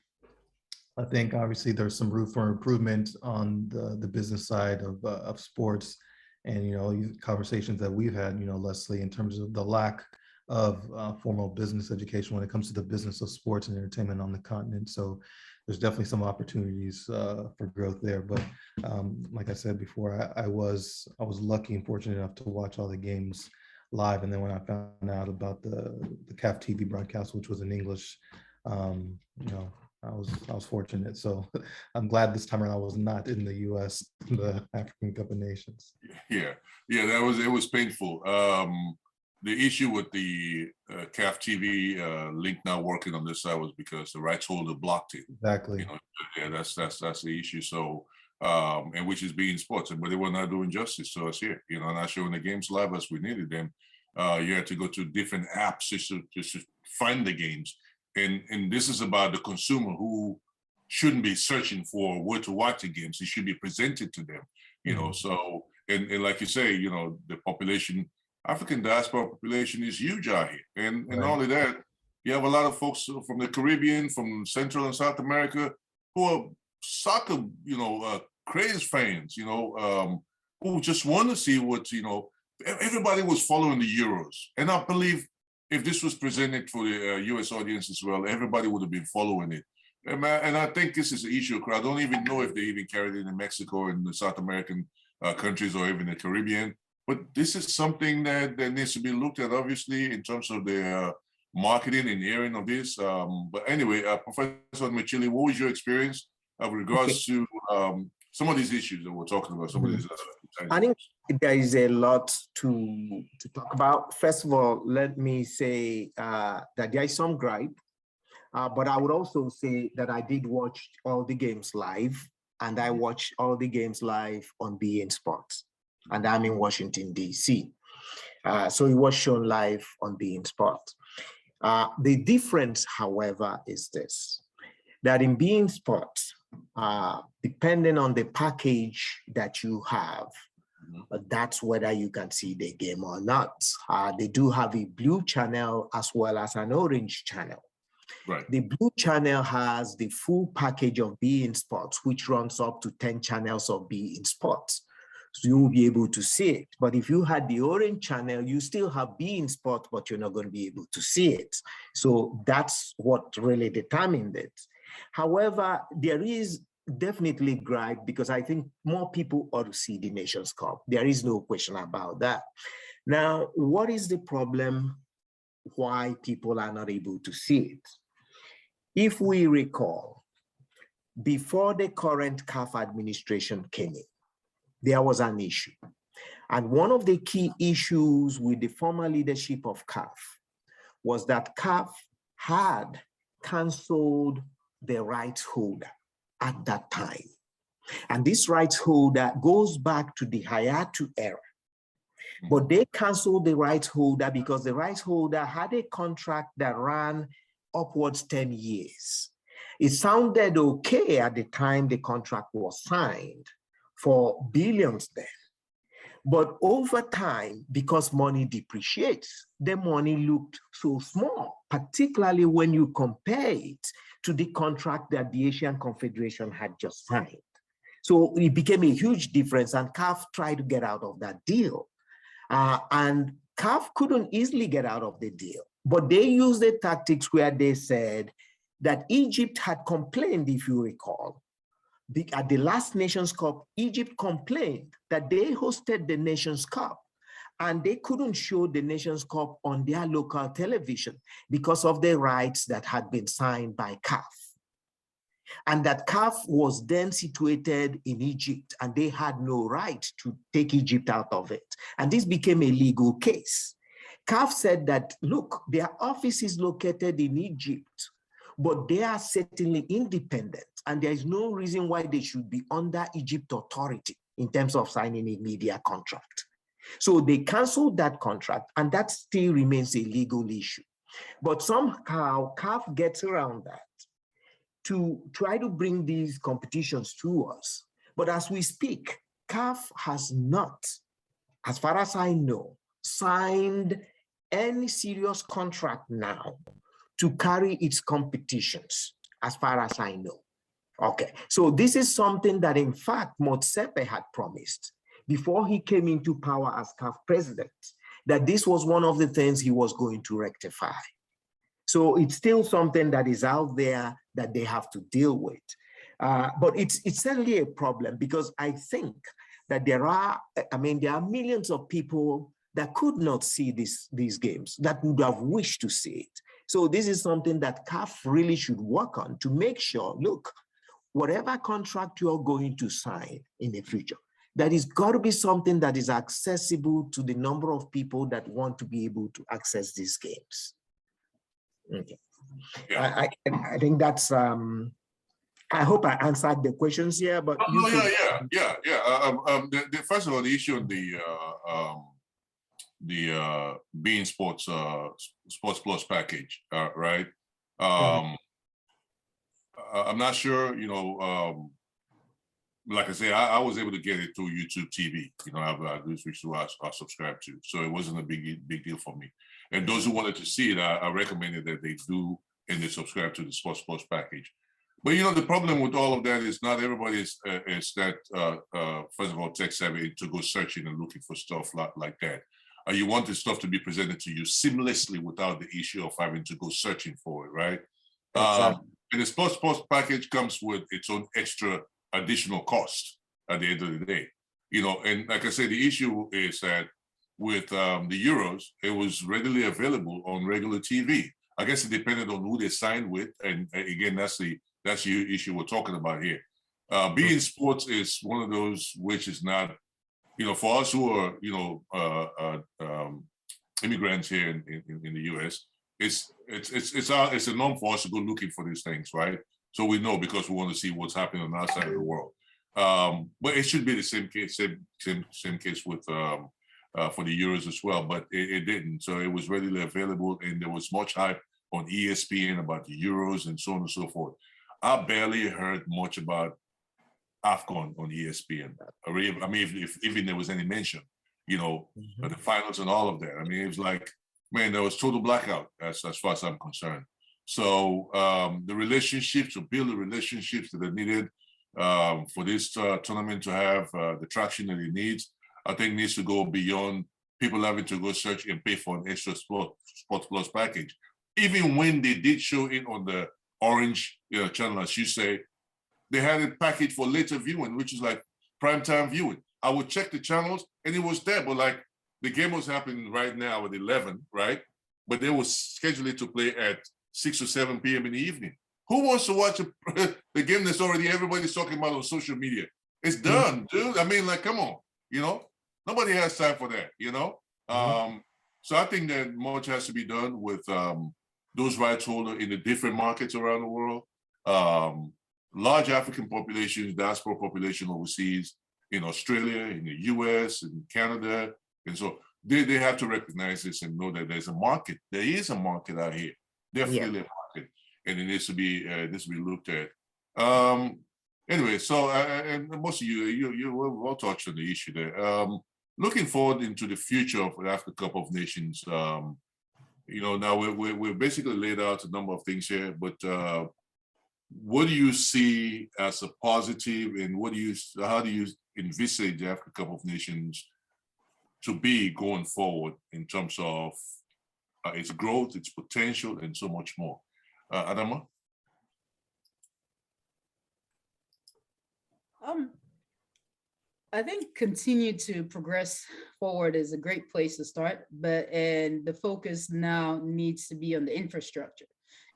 I think obviously there's some room for improvement on the business side of sports, and conversations that we've had, Leslie, in terms of the lack of formal business education when it comes to the business of sports and entertainment on the continent. So there's definitely some opportunities for growth there. But like I said before, I was lucky and fortunate enough to watch all the games live, and then when I found out about the CAF TV broadcast, which was in English, I was fortunate. So I'm glad this time around I was not in the US, the African Cup of Nations. Yeah, it was painful. The issue with the CAF TV link not working on this side was because the rights holder blocked it. Exactly. That's the issue. So and which is being sports, but they were not doing justice to us here. Not showing the games live as we needed them. You had to go to different apps just to find the games. And this is about the consumer who shouldn't be searching for where to watch the games. It should be presented to them, So, and like you say, the population, African diaspora population is huge out here. And Right. not only that, you have a lot of folks from the Caribbean, from Central and South America, who are soccer, crazed fans, who just want to see what, everybody was following the Euros. And I believe if this was presented for the US audience as well, everybody would have been following it. And I think this is an issue. I don't even know if they even carried it in Mexico and the South American countries or even the Caribbean. But this is something that needs to be looked at, obviously, in terms of the marketing and airing of this. But anyway, Professor Machili, what was your experience with regards to some of these issues that we're talking about? Some of these. I think there is a lot to talk about. First of all, let me say that there is some gripe, but I would also say that I did watch all the games live, and I watched all the games live on beIN Sports, and I'm in Washington, D.C. So it was shown live on beIN Sports. The difference, however, is this, that in beIN Sports, depending on the package that you have, that's whether you can see the game or not. They do have a blue channel as well as an orange channel. Right. The blue channel has the full package of beIN Sports, which runs up to 10 channels of beIN Sports. So you will be able to see it. But if you had the orange channel, you still have beIN Sports, but you're not going to be able to see it. So that's what really determined it. However, there is definitely gripe because I think more people ought to see the Nations Cup. There is no question about that. Now, what is the problem? Why people are not able to see it? If we recall, before the current CAF administration came in, there was an issue. And one of the key issues with the former leadership of CAF was that CAF had canceled the rights holder at that time. And this rights holder goes back to the Hayatu era. But they canceled the rights holder because the rights holder had a contract that ran upwards 10 years. It sounded okay at the time the contract was signed for billions then. But over time, because money depreciates, the money looked so small, particularly when you compare it to the contract that the Asian Confederation had just signed. So it became a huge difference, and CAF tried to get out of that deal. And CAF couldn't easily get out of the deal, but they used the tactics where they said that Egypt had complained, if you recall. At the last Nations Cup, Egypt complained that they hosted the Nations Cup and they couldn't show the Nations Cup on their local television because of the rights that had been signed by CAF. And that CAF was then situated in Egypt and they had no right to take Egypt out of it. And this became a legal case. CAF said that, look, their office is located in Egypt, but they are certainly independent and there is no reason why they should be under Egypt authority in terms of signing a media contract. So they canceled that contract, and that still remains a legal issue. But somehow CAF gets around that to try to bring these competitions to us. But as we speak, CAF has not, as far as I know, signed any serious contract now to carry its competitions, as far as I know. Okay, so this is something that, in fact, Motsepe had promised before he came into power as CAF president, that this was one of the things he was going to rectify. So it's still something that is out there that they have to deal with. But it's certainly a problem, because I think that there are millions of people that could not see these games, that would have wished to see it. So this is something that CAF really should work on to make sure, look, whatever contract you're going to sign in the future, that is got to be something that is accessible to the number of people that want to be able to access these games. Okay. Yeah. I think that's, I hope I answered the questions here, but first of all, the issue on the beIN Sports Sports Plus package, right? I'm not sure, like I say, I was able to get it through YouTube TV. Which I subscribe to, so it wasn't a big deal for me. And those who wanted to see it, I recommended that they do, and they subscribe to the Sports Plus package. But the problem with all of that is not everybody is that first of all tech savvy to go searching and looking for stuff like that. You want the stuff to be presented to you seamlessly without the issue of having to go searching for it, right? Exactly. And the Sports Plus package comes with its own extra additional cost at the end of the day. And like I said, the issue is that with the Euros, it was readily available on regular TV. I guess it depended on who they signed with, and again, that's the issue we're talking about here. beIN Sports is one of those which is not, for us who are, immigrants here in the U.S. It's a norm for us to go looking for these things, right? So we know, because we want to see what's happening on our side of the world. But it should be the same case with for the Euros as well, but it didn't. So it was readily available, and there was much hype on ESPN about the Euros and so on and so forth. I barely heard much about AFCON on ESPN. If even there was any mention, the finals and all of that. It was like, man, there was total blackout as far as I'm concerned. So the relationships, to build the relationships that are needed for this tournament to have the traction that it needs, I think needs to go beyond people having to go search and pay for an extra Sports Plus package. Even when they did show it on the orange channel, as you say, they had a package for later viewing, which is like primetime viewing. I would check the channels and it was there, but like the game was happening right now at 11, right? But they were scheduled to play at 6 or 7 p.m. in the evening. Who wants to watch the game that's already everybody's talking about on social media? It's done, dude. Come on, nobody has time for that, So I think that much has to be done with those rights holders in the different markets around the world. Large African populations, diaspora population overseas, in Australia, in the US, in Canada. And so they have to recognize this and know that there's a market. There is a market out here. Definitely a market. And it needs to be looked at. Anyway, so and most of you will touch on the issue there. Looking forward into the future of the Africa Cup of Nations, now we're basically laid out a number of things here, but what do you see as a positive, and how do you envisage the Africa Cup of Nations to be going forward in terms of its growth, its potential, and so much more? Adama? I think continue to progress forward is a great place to start, and the focus now needs to be on the infrastructure.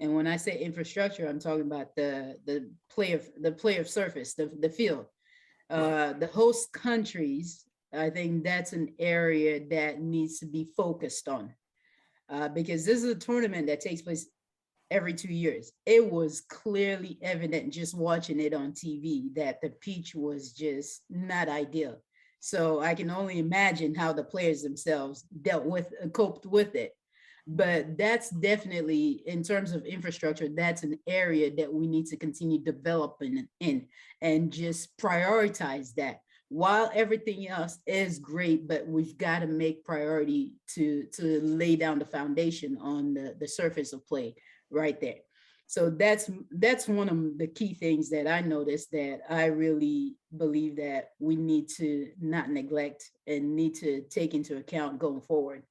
And when I say infrastructure, I'm talking about the play of surface, the field. The host countries, I think that's an area that needs to be focused on, because this is a tournament that takes place every 2 years. It was clearly evident just watching it on TV that the pitch was just not ideal. So I can only imagine how the players themselves coped with it. But that's definitely, in terms of infrastructure, that's an area that we need to continue developing in and just prioritize that. While everything else is great, but we've got to make priority to lay down the foundation on the surface of play right there. So that's one of the key things that I noticed, that I really believe that we need to not neglect and need to take into account going forward.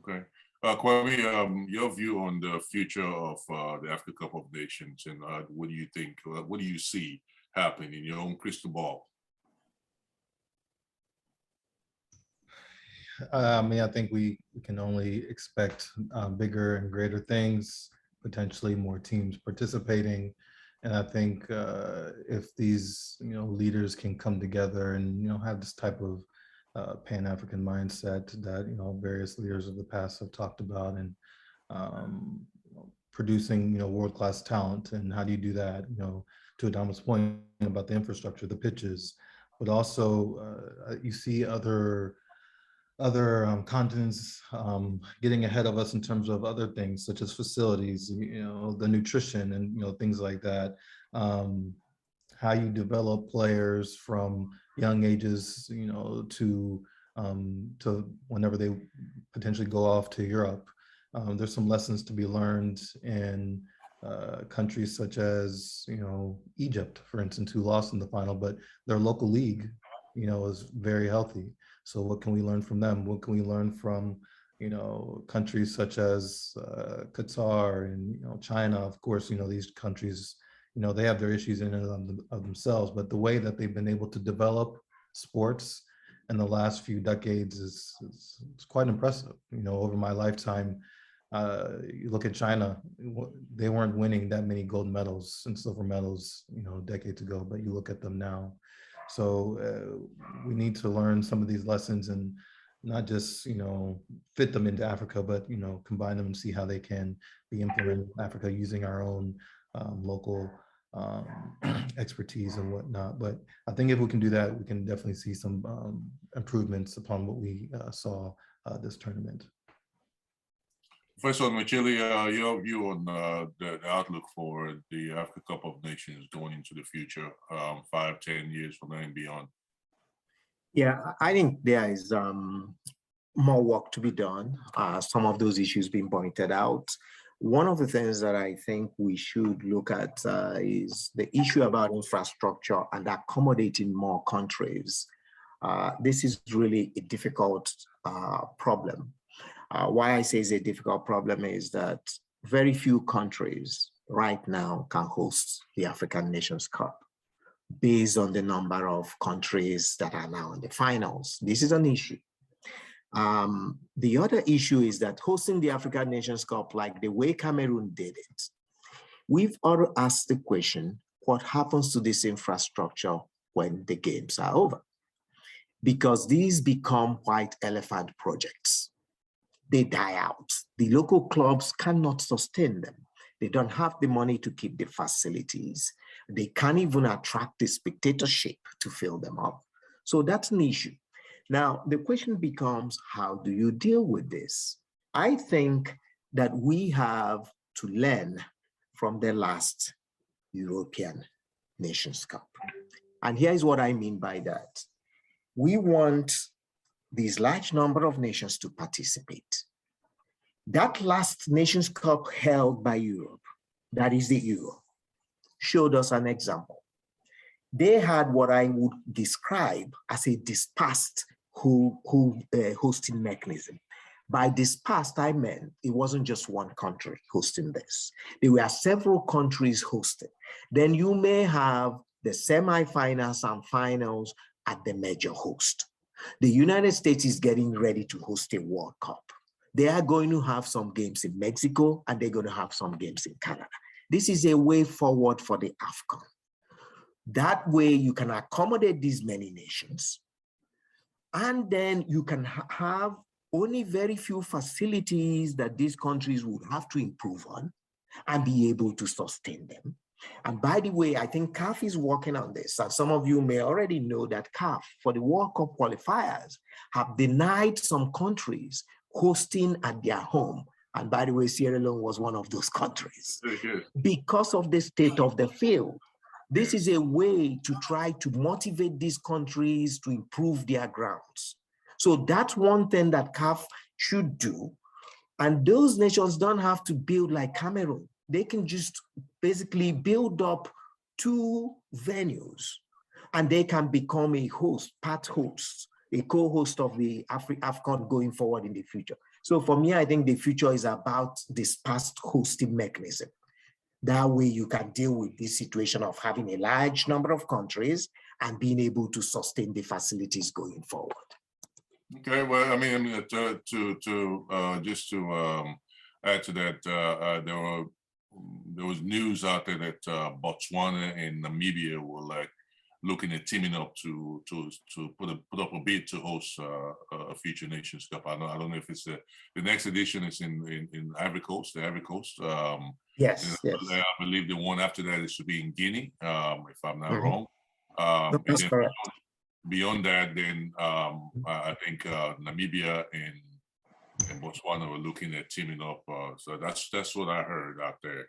Okay. Kwame, your view on the future of the Africa Cup of Nations, and what do you think? What do you see happening in your own crystal ball? I mean, I think we can only expect bigger and greater things, potentially more teams participating. And I think if these, leaders can come together and, have this type of Pan-African mindset that, various leaders of the past have talked about, and producing, world-class talent. And how do you do that, to Adama's point about the infrastructure, the pitches, but also you see other continents getting ahead of us in terms of other things such as facilities, the nutrition and things like that. How you develop players from young ages, to whenever they potentially go off to Europe. There's some lessons to be learned in countries such as Egypt, for instance, who lost in the final, but their local league is very healthy. So what can we learn from them? What can we learn from, countries such as Qatar and, China? Of course, these countries, they have their issues in and of themselves, but the way that they've been able to develop sports in the last few decades is quite impressive. Over my lifetime, you look at China, they weren't winning that many gold medals and silver medals, decades ago, but you look at them now. So we need to learn some of these lessons and not just, fit them into Africa, but, combine them and see how they can be implemented in Africa using our own local expertise and whatnot. But I think if we can do that, we can definitely see some improvements upon what we saw this tournament. Professor Machili, your view on the outlook for the Africa Cup of Nations going into the future, 5, 10 years from now and beyond? Yeah, I think there is more work to be done. Some of those issues being pointed out. One of the things that I think we should look at is the issue about infrastructure and accommodating more countries. This is really a difficult problem. Why I say it's a difficult problem is that very few countries right now can host the African Nations Cup based on the number of countries that are now in the finals. This is an issue. The other issue is that hosting the African Nations Cup, like the way Cameroon did it, we've already asked the question, what happens to this infrastructure when the games are over? Because these become white elephant projects. They die out. The local clubs cannot sustain them. They don't have the money to keep the facilities. They can't even attract the spectatorship to fill them up. So that's an issue. Now, the question becomes, how do you deal with this? I think that we have to learn from the last European Nations Cup. And here's what I mean by that. We want these large number of nations to participate. That last Nations Cup held by Europe, that is the Euro, showed us an example. They had what I would describe as a dispersed hosting mechanism. By dispersed, I meant it wasn't just one country hosting this. There were several countries hosting. Then you may have the semifinals and finals at the major host. The United States is getting ready to host a World Cup. They are going to have some games in Mexico and they're going to have some games in Canada. This is a way forward for the AFCON. That way you can accommodate these many nations, and then you can have only very few facilities that these countries would have to improve on and be able to sustain them. And by the way, I think CAF is working on this. And some of you may already know that CAF, for the World Cup qualifiers, have denied some countries hosting at their home. And by the way, Sierra Leone was one of those countries because of the state of the field. This is a way to try to motivate these countries to improve their grounds. So that's one thing that CAF should do. And those nations don't have to build like Cameroon. They can just basically build up 2 venues and they can become a host, part host, a co-host of the AFCON going forward in the future. So for me, I think the future is about this past hosting mechanism. That way you can deal with this situation of having a large number of countries and being able to sustain the facilities going forward. Okay, well, I mean, just to add to that, there was news out there that Botswana and Namibia were like looking at teaming up to put up a bid to host a future Nations Cup. I don't know if it's the next edition is in Ivory Coast, the Ivory Coast. Yes. I believe the one after that is to be in Guinea, if I'm not wrong. That's correct. Beyond that, then I think Namibia and Botswana were looking at teaming up. So that's what I heard out there.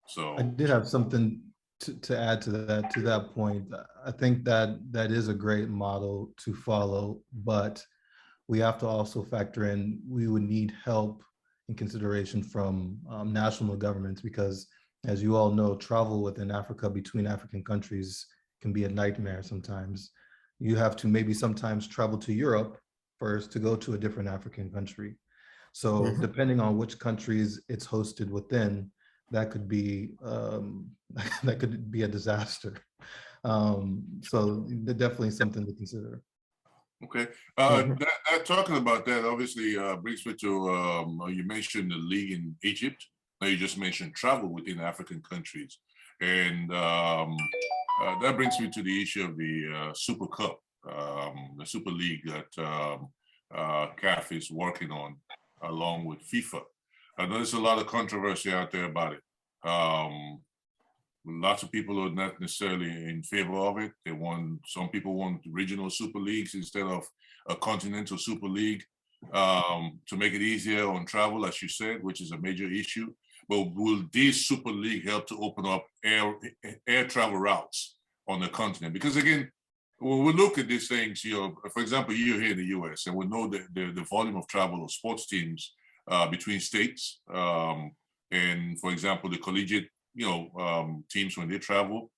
So I did have something to add to that point. I think that is a great model to follow, but we have to also factor in we would need help and consideration from national governments, because as you all know, travel within Africa between African countries can be a nightmare sometimes. You have to maybe sometimes travel to Europe first to go to a different African country. So depending on which countries it's hosted within, that could be a disaster. So definitely something to consider. Okay, talking about that obviously brings me to you mentioned the league in Egypt. Now you just mentioned travel within African countries, and that brings me to the issue of the Super Cup, the Super League that CAF is working on along with FIFA. I know there's a lot of controversy out there about it. Lots of people are not necessarily in favor of it. Some people want regional super leagues instead of a continental super league to make it easier on travel, as you said, which is a major issue. But will this super league help to open up air travel routes on the continent? Because again, when we look at these things, for example, you're here in the US, and we know the volume of travel of sports teams between states. And for example, the collegiate teams, when they travel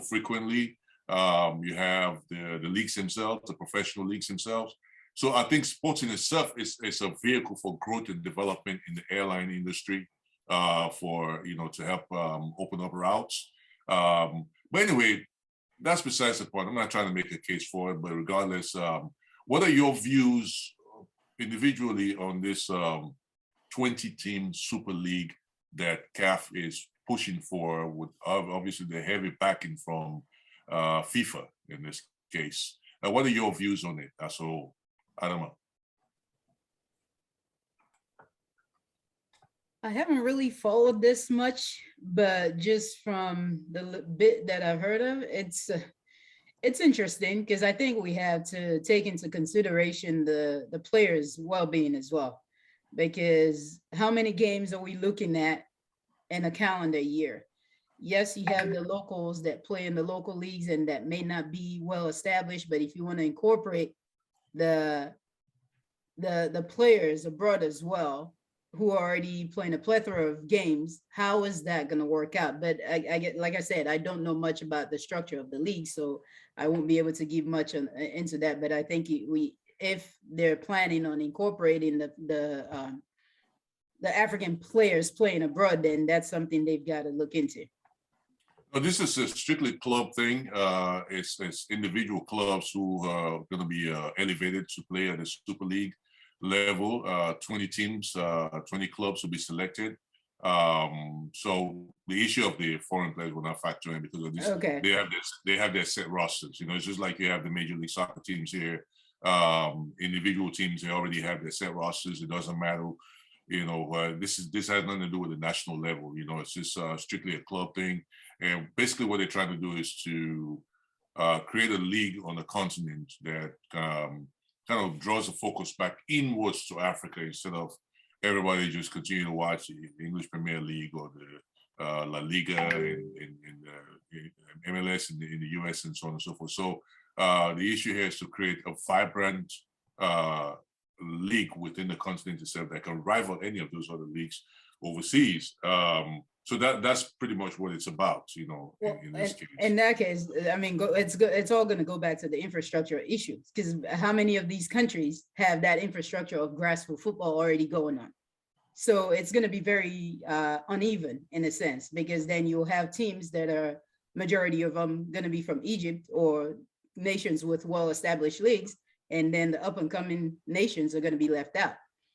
frequently. You have the leagues themselves, the professional leagues themselves. So I think sports in itself is a vehicle for growth and development in the airline industry, to help open up routes. But anyway, that's besides the point. I'm not trying to make a case for it, but regardless, what are your views individually on this 20-team Super League that CAF is pushing for, with obviously the heavy backing from FIFA in this case? What are your views on it as a whole? I don't know. I haven't really followed this much, but just from the bit that I've heard of, it's interesting, because I think we have to take into consideration the players' well-being as well. Because how many games are we looking at in a calendar year? Yes, you have the locals that play in the local leagues and that may not be well established, but if you want to incorporate the players abroad as well, who are already playing a plethora of games, how is that going to work out? But I get, like I said, I don't know much about the structure of the league, so I won't be able to give much into that. But I think if they're planning on incorporating the African players playing abroad, then that's something they've got to look into. No, this is a strictly club thing. It's individual clubs who are going to be elevated to play at the Super League level. 20 teams, 20 clubs will be selected. So the issue of the foreign players will not factor in, because of this. Okay. They have their set rosters. You know, it's just like you have the Major League Soccer teams here. Individual teams, they already have their set rosters. It doesn't matter. You know, this has nothing to do with the national level. You know, it's just strictly a club thing. And basically what they're trying to do is to create a league on the continent that kind of draws the focus back inwards to Africa instead of everybody just continue to watch the English Premier League or the La Liga in MLS in the US and so on and so forth. So the issue here is to create a vibrant league within the continent itself that can rival any of those other leagues overseas. So that's pretty much what it's about, you know, in this case. In that case, I mean, it's all going to go back to the infrastructure issues, because how many of these countries have that infrastructure of grassroots football already going on? So it's going to be very uneven in a sense, because then you'll have teams that are, majority of them going to be from Egypt or nations with well-established leagues, and then the up-and-coming nations are going to be left out.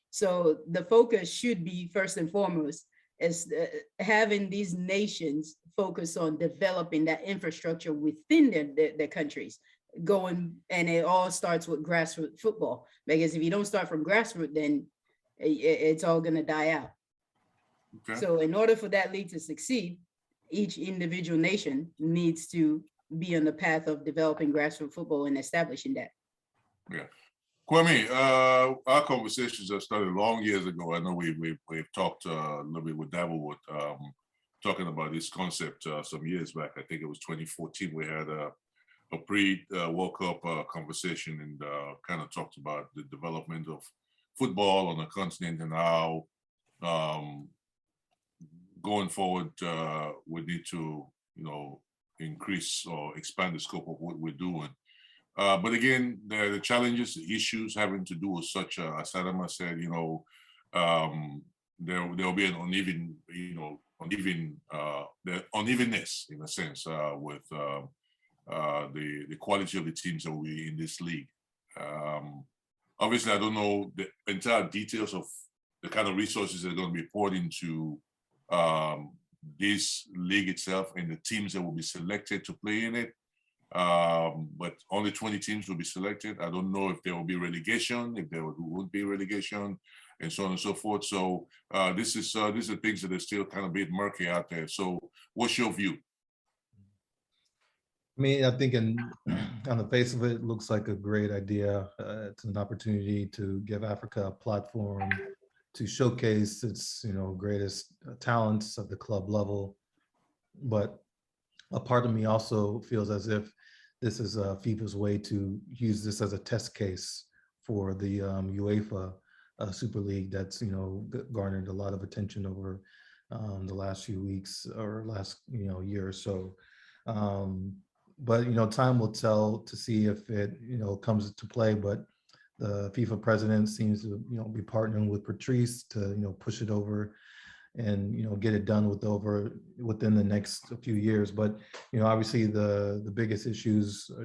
So the focus should be first and foremost is having these nations focus on developing that infrastructure within their countries going, and it all starts with grassroots football, because if you don't start from grassroots, then it's all going to die out. Okay. So in order for that league to succeed, each individual nation needs to be on the path of developing grassroots football and establishing that. Yeah. Kwame, our conversations have started long years ago. I know we've talked a little bit with Dabblewood, talking about this concept some years back. I think it was 2014. We had a pre-World Cup conversation and kind of talked about the development of football on the continent and how going forward we need to, you know, increase or expand the scope of what we're doing. But again, the challenges, the issues having to do with such, as Adama said, you know, there'll be an uneven, you know, the unevenness in a sense with the quality of the teams that will be in this league. Obviously, I don't know the entire details of the kind of resources that are going to be poured into this league itself and the teams that will be selected to play in it. But only 20 teams will be selected. I don't know if there will be relegation, if there would be relegation, and so on and so forth. So these are things that are still kind of a bit murky out there. So what's your view? I mean, I think on the face of it, it looks like a great idea. It's an opportunity to give Africa a platform to showcase its, you know, greatest talents at the club level. But a part of me also feels as if this is FIFA's way to use this as a test case for the UEFA Super League that's, you know, garnered a lot of attention over the last few weeks or last, you know, year or so. But, you know, time will tell to see if it, you know, comes to play. But the FIFA president seems to, you know, be partnering with Patrice to, you know, push it over and, you know, get it done within the next few years. But, you know, obviously the biggest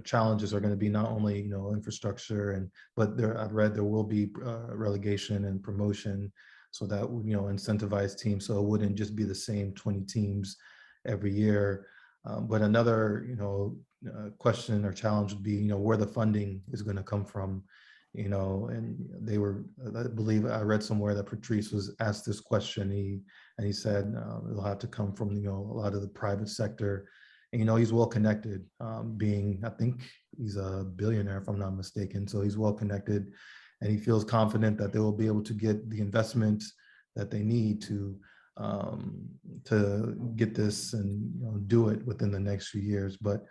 challenges are going to be not only, you know, infrastructure but I've read there will be relegation and promotion, so that would, you know, incentivize teams, so it wouldn't just be the same 20 teams every year. But another, you know, question or challenge would be, you know, where the funding is going to come from. You know, and I believe I read somewhere that Patrice was asked this question. He said it'll have to come from, you know, a lot of the private sector. And, you know, he's well connected, I think he's a billionaire, if I'm not mistaken. So he's well connected, and he feels confident that they will be able to get the investment that they need to get this and, you know, do it within the next few years. But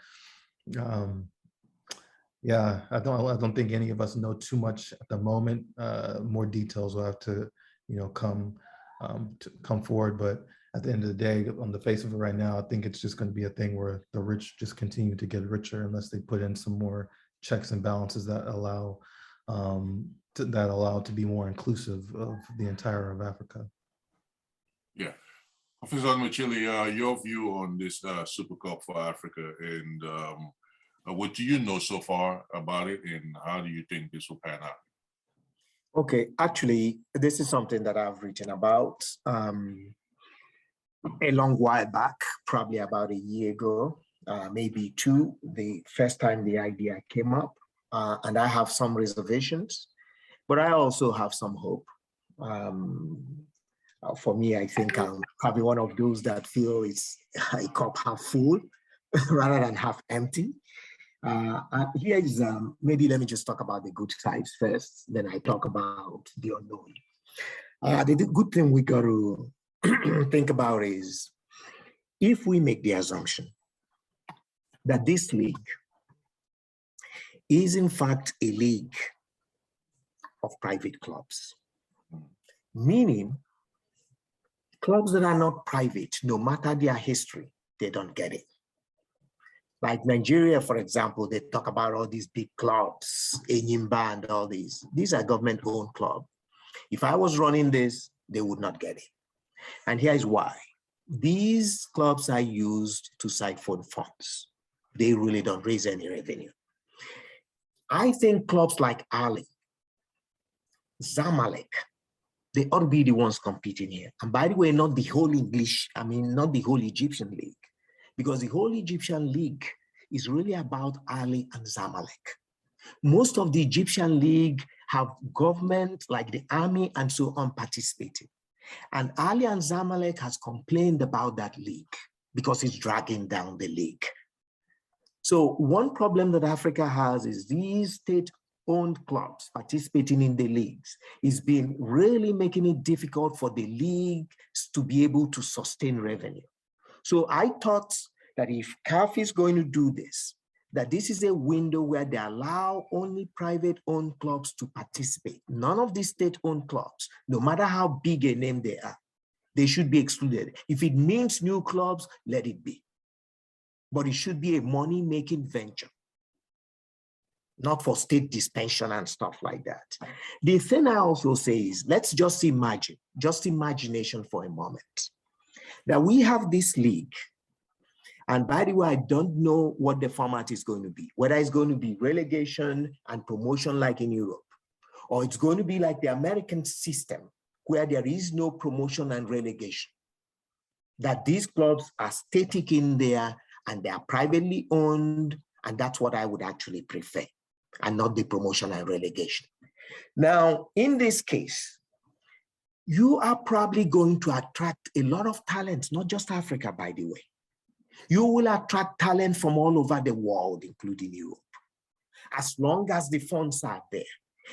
yeah, I don't think any of us know too much at the moment. More details will have to, you know, come forward. But at the end of the day, on the face of it right now, I think it's just going to be a thing where the rich just continue to get richer unless they put in some more checks and balances that allow to be more inclusive of the entire of Africa. Yeah. Officer Machili, your view on this Super Cup for Africa, and what do you know so far about it, and how do you think this will pan out? Okay, actually, this is something that I've written about a long while back, probably about a year ago, maybe two, the first time the idea came up. And I have some reservations, but I also have some hope. For me, I think I'm probably one of those that feel it's a cup half full rather than half empty. Here is, maybe let me just talk about the good sides first, then I talk about the unknown. The good thing we got to think about is, if we make the assumption that this league is in fact a league of private clubs, meaning clubs that are not private, no matter their history, they don't get it. Like Nigeria, for example, they talk about all these big clubs, Enyimba and all these. These are government-owned clubs. If I was running this, they would not get it. And here's why. These clubs are used to siphon funds. They really don't raise any revenue. I think clubs like Ali, Zamalek, they ought to be the ones competing here. And by the way, not the whole not the whole Egyptian league, because the whole Egyptian league is really about Ali and Zamalek. Most of the Egyptian league have government like the army and so on participating. And Ali and Zamalek has complained about that league because it's dragging down the league. So one problem that Africa has is these state-owned clubs participating in the leagues is been really making it difficult for the leagues to be able to sustain revenue. So I thought that if CAF is going to do this, that this is a window where they allow only private-owned clubs to participate. None of these state-owned clubs, no matter how big a name they are, they should be excluded. If it means new clubs, let it be. But it should be a money-making venture, not for state dispensation and stuff like that. The thing I also say is, let's just imagine, just imagination for a moment, that we have this league. And by the way, I don't know what the format is going to be, whether it's going to be relegation and promotion like in Europe, or it's going to be like the American system where there is no promotion and relegation, that these clubs are static in there and they are privately owned, and that's what I would actually prefer, and not the promotion and relegation. Now, in this case, you are probably going to attract a lot of talent, not just Africa, by the way. You will attract talent from all over the world, including Europe, as long as the funds are there.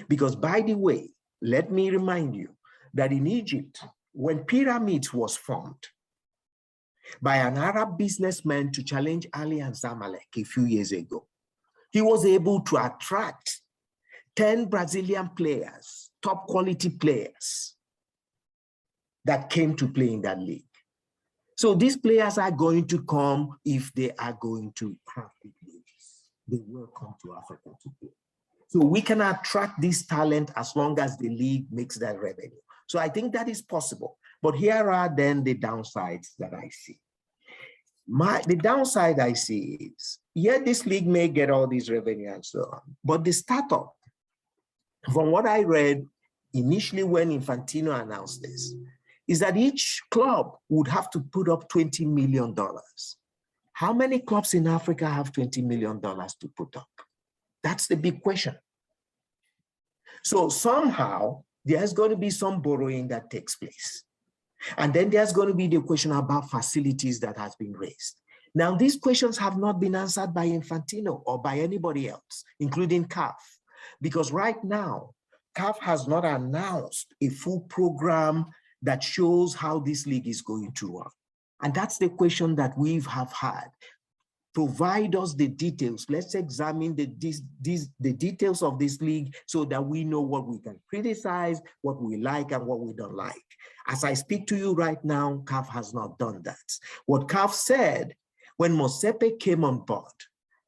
Because by the way, let me remind you that in Egypt, when Pyramids was formed by an Arab businessman to challenge Ali and Zamalek a few years ago, he was able to attract 10 Brazilian players, top quality players that came to play in that league. So these players are going to come if they are going to have big wages. They will come to Africa to play. So we can attract this talent as long as the league makes that revenue. So I think that is possible. But here are then the downsides that I see. The downside I see is, yeah, this league may get all these revenue and so on, but the startup, from what I read initially when Infantino announced this, is that each club would have to put up $20 million. How many clubs in Africa have $20 million to put up? That's the big question. So somehow there's going to be some borrowing that takes place. And then there's going to be the question about facilities that has been raised. Now, these questions have not been answered by Infantino or by anybody else, including CAF, because right now, CAF has not announced a full program that shows how this league is going to run. And that's the question that we have had. Provide us the details. Let's examine the details of this league so that we know what we can criticize, what we like, and what we don't like. As I speak to you right now, CAF has not done that. What CAF said when Mosepe came on board,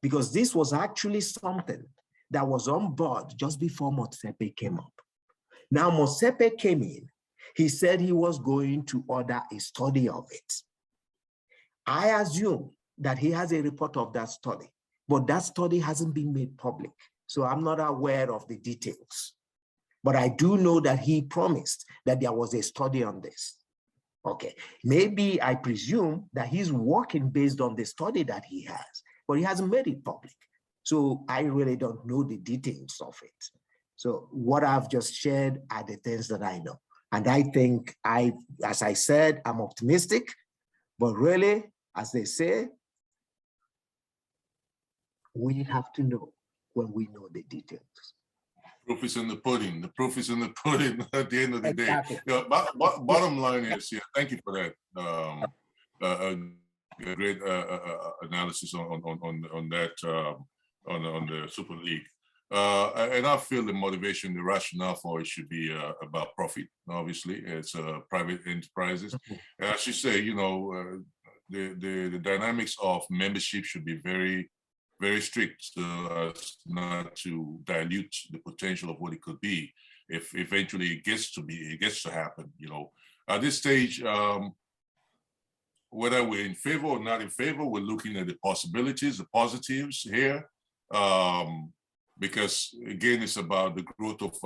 because this was actually something that was on board just before Mosepe came up. Now Mosepe came in, he said he was going to order a study of it. I assume that he has a report of that study, but that study hasn't been made public. So I'm not aware of the details. But I do know that he promised that there was a study on this. Okay, maybe I presume that he's working based on the study that he has, but he hasn't made it public. So I really don't know the details of it. So what I've just shared are the things that I know. And I think as I said, I'm optimistic, but really, as they say, we have to know when we know the details. Proof is in the pudding. The proof is in the pudding at the end of the Exactly. day. Bottom line is, yeah, thank you for that. A great analysis on that, on the Super League. And I feel the motivation, the rationale for it should be about profit. Obviously, it's private enterprises. And I should say, the dynamics of membership should be very, very strict so as not to dilute the potential of what it could be if eventually it gets to happen. At this stage, whether we're in favor or not in favor, we're looking at the possibilities, the positives here, because again, it's about the growth of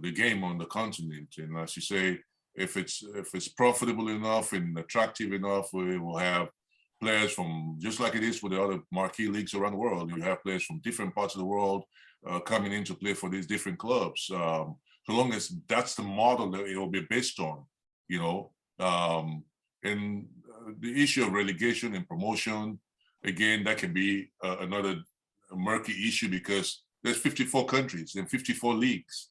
the game on the continent. And as you say, if it's profitable enough and attractive enough, we will have players from, just like it is for the other marquee leagues around the world, you have players from different parts of the world coming in to play for these different clubs. So long as that's the model that it will be based on, and the issue of relegation and promotion, again, that can be another murky issue because there's 54 countries and 54 leagues,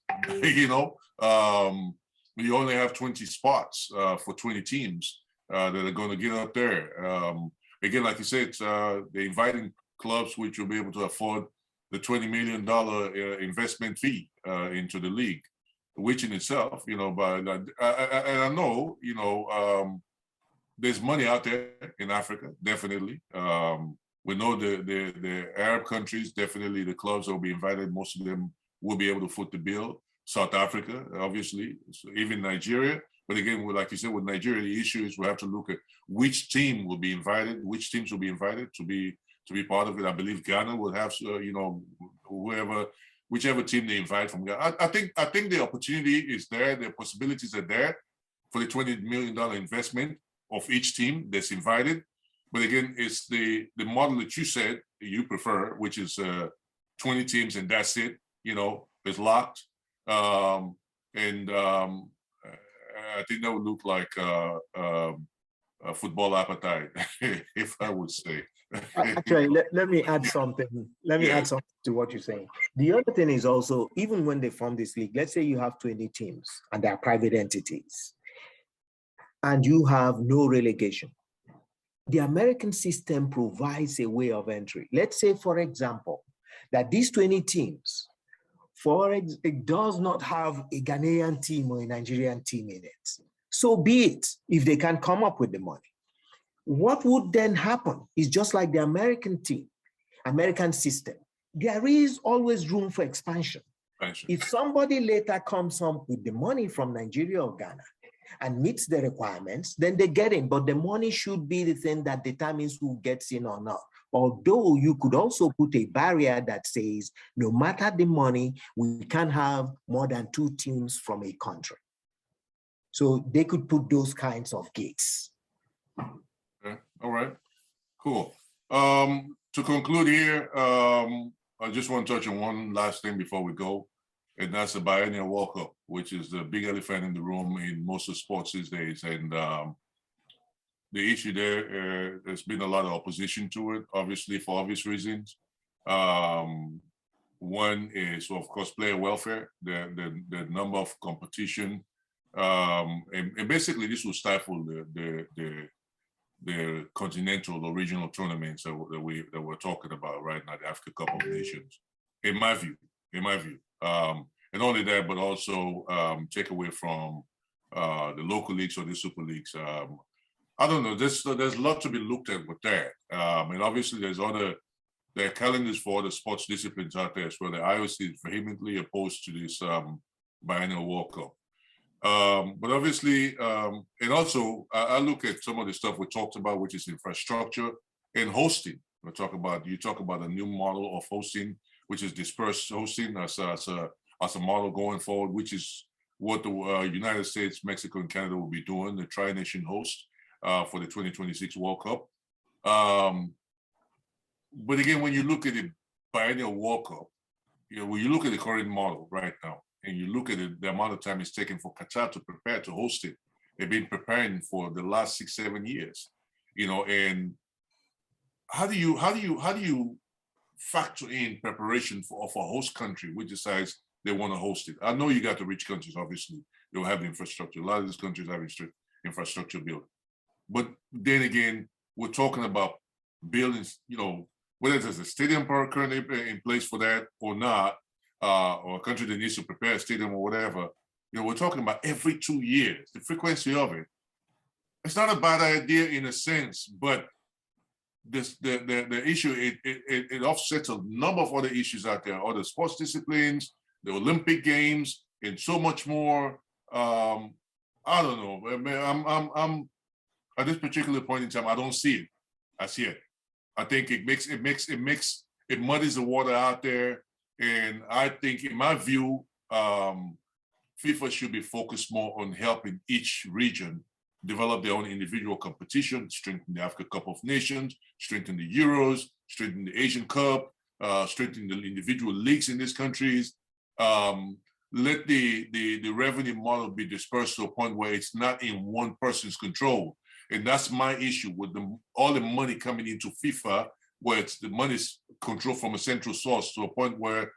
you only have 20 spots for 20 teams that are going to get up there. Again, like you said, they're inviting clubs which will be able to afford the $20 million investment fee into the league, which in itself, but I know, there's money out there in Africa, definitely. We know the Arab countries, definitely the clubs that will be invited, most of them will be able to foot the bill. South Africa, obviously, so even Nigeria. But again, like you said, with Nigeria, the issue is we have to look at which team will be invited, which teams will be invited to be part of it. I believe Ghana will have, whichever team they invite from Ghana. I think the opportunity is there, the possibilities are there for the $20 million investment of each team that's invited. But again, it's the model that you said you prefer, which is 20 teams and that's it. It's locked. I think that would look like a football appetite, if I would say. Actually, let me add something. Let me add something to what you're saying. The other thing is also, even when they form this league, let's say you have 20 teams and they are private entities, and you have no relegation. The American system provides a way of entry. Let's say, for example, that these 20 teams, it does not have a Ghanaian team or a Nigerian team in it. So be it, if they can come up with the money. What would then happen is just like the American system, there is always room for expansion. If somebody later comes up with the money from Nigeria or Ghana and meets the requirements, then they get in, but the money should be the thing that determines who gets in or not. Although you could also put a barrier that says, no matter the money, we can't have more than 2 teams from a country. So they could put those kinds of gates. Okay. All right, cool. To conclude here, I just want to touch on one last thing before we go, and that's the Biennial World Cup, which is the big elephant in the room in most of sports these days. And the issue there, there's been a lot of opposition to it, obviously, for obvious reasons. One is, of course, player welfare, the number of competition, and basically this will stifle the continental or regional tournaments that we're talking about right now, the Africa Cup of Nations, in my view. And only that, but also take away from the local leagues or the super leagues. I don't know. There's a lot to be looked at with that. And obviously, there are calendars for other sports disciplines out there as well. The IOC is vehemently opposed to this Biennial World Cup. But obviously, and also, I look at some of the stuff we talked about, which is infrastructure and hosting. You talk about a new model of hosting, which is dispersed hosting as a model going forward, which is what the United States, Mexico, and Canada will be doing, the tri-nation host for the 2026 World Cup. But again, when you look at the Biennial World Cup, when you look at the current model right now, and you look at it, the amount of time it's taken for Qatar to prepare to host it, they've been preparing for the last 6-7 years, and how do you factor in preparation for a host country which decides they want to host it? I know you got the rich countries, obviously, they'll have the infrastructure. A lot of these countries have infrastructure built. But then again, we're talking about buildings, whether there's a stadium currently in place for that or not, or a country that needs to prepare a stadium or whatever, we're talking about every 2 years, the frequency of it. It's not a bad idea in a sense, but the issue, it offsets a number of other issues out there, other sports disciplines, the Olympic Games, and so much more. I don't know. I'm at this particular point in time, I don't see it as yet. I think it muddies the water out there, and I think, in my view, FIFA should be focused more on helping each region develop their own individual competition, strengthen the Africa Cup of Nations, strengthen the Euros, strengthen the Asian Cup, strengthen the individual leagues in these countries. Let the revenue model be dispersed to a point where it's not in one person's control. And that's my issue with all the money coming into FIFA, where the money's controlled from a central source to a point where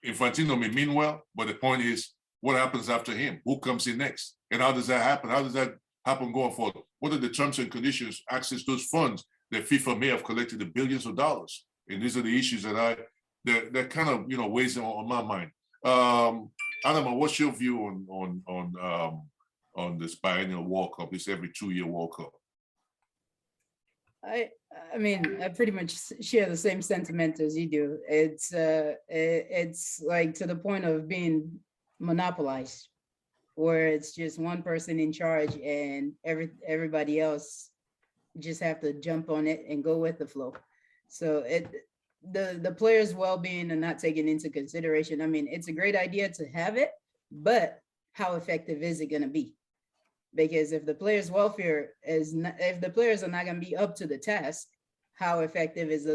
Infantino may mean well, but the point is, what happens after him? Who comes in next? And how does that happen? How does that happen going forward? What are the terms and conditions, access those funds that FIFA may have collected the billions of dollars? And these are the issues that kind of weighs on my mind. Adama, what's your view on this biennial World Cup, this every 2-year World Cup? I mean, I pretty much share the same sentiment as you do. It's like to the point of being monopolized, where it's just one person in charge and everybody else just have to jump on it and go with the flow. So the players' well-being are not taken into consideration. I mean, it's a great idea to have it, but how effective is it going to be? Because if the players' welfare if the players are not going to be up to the task, how effective is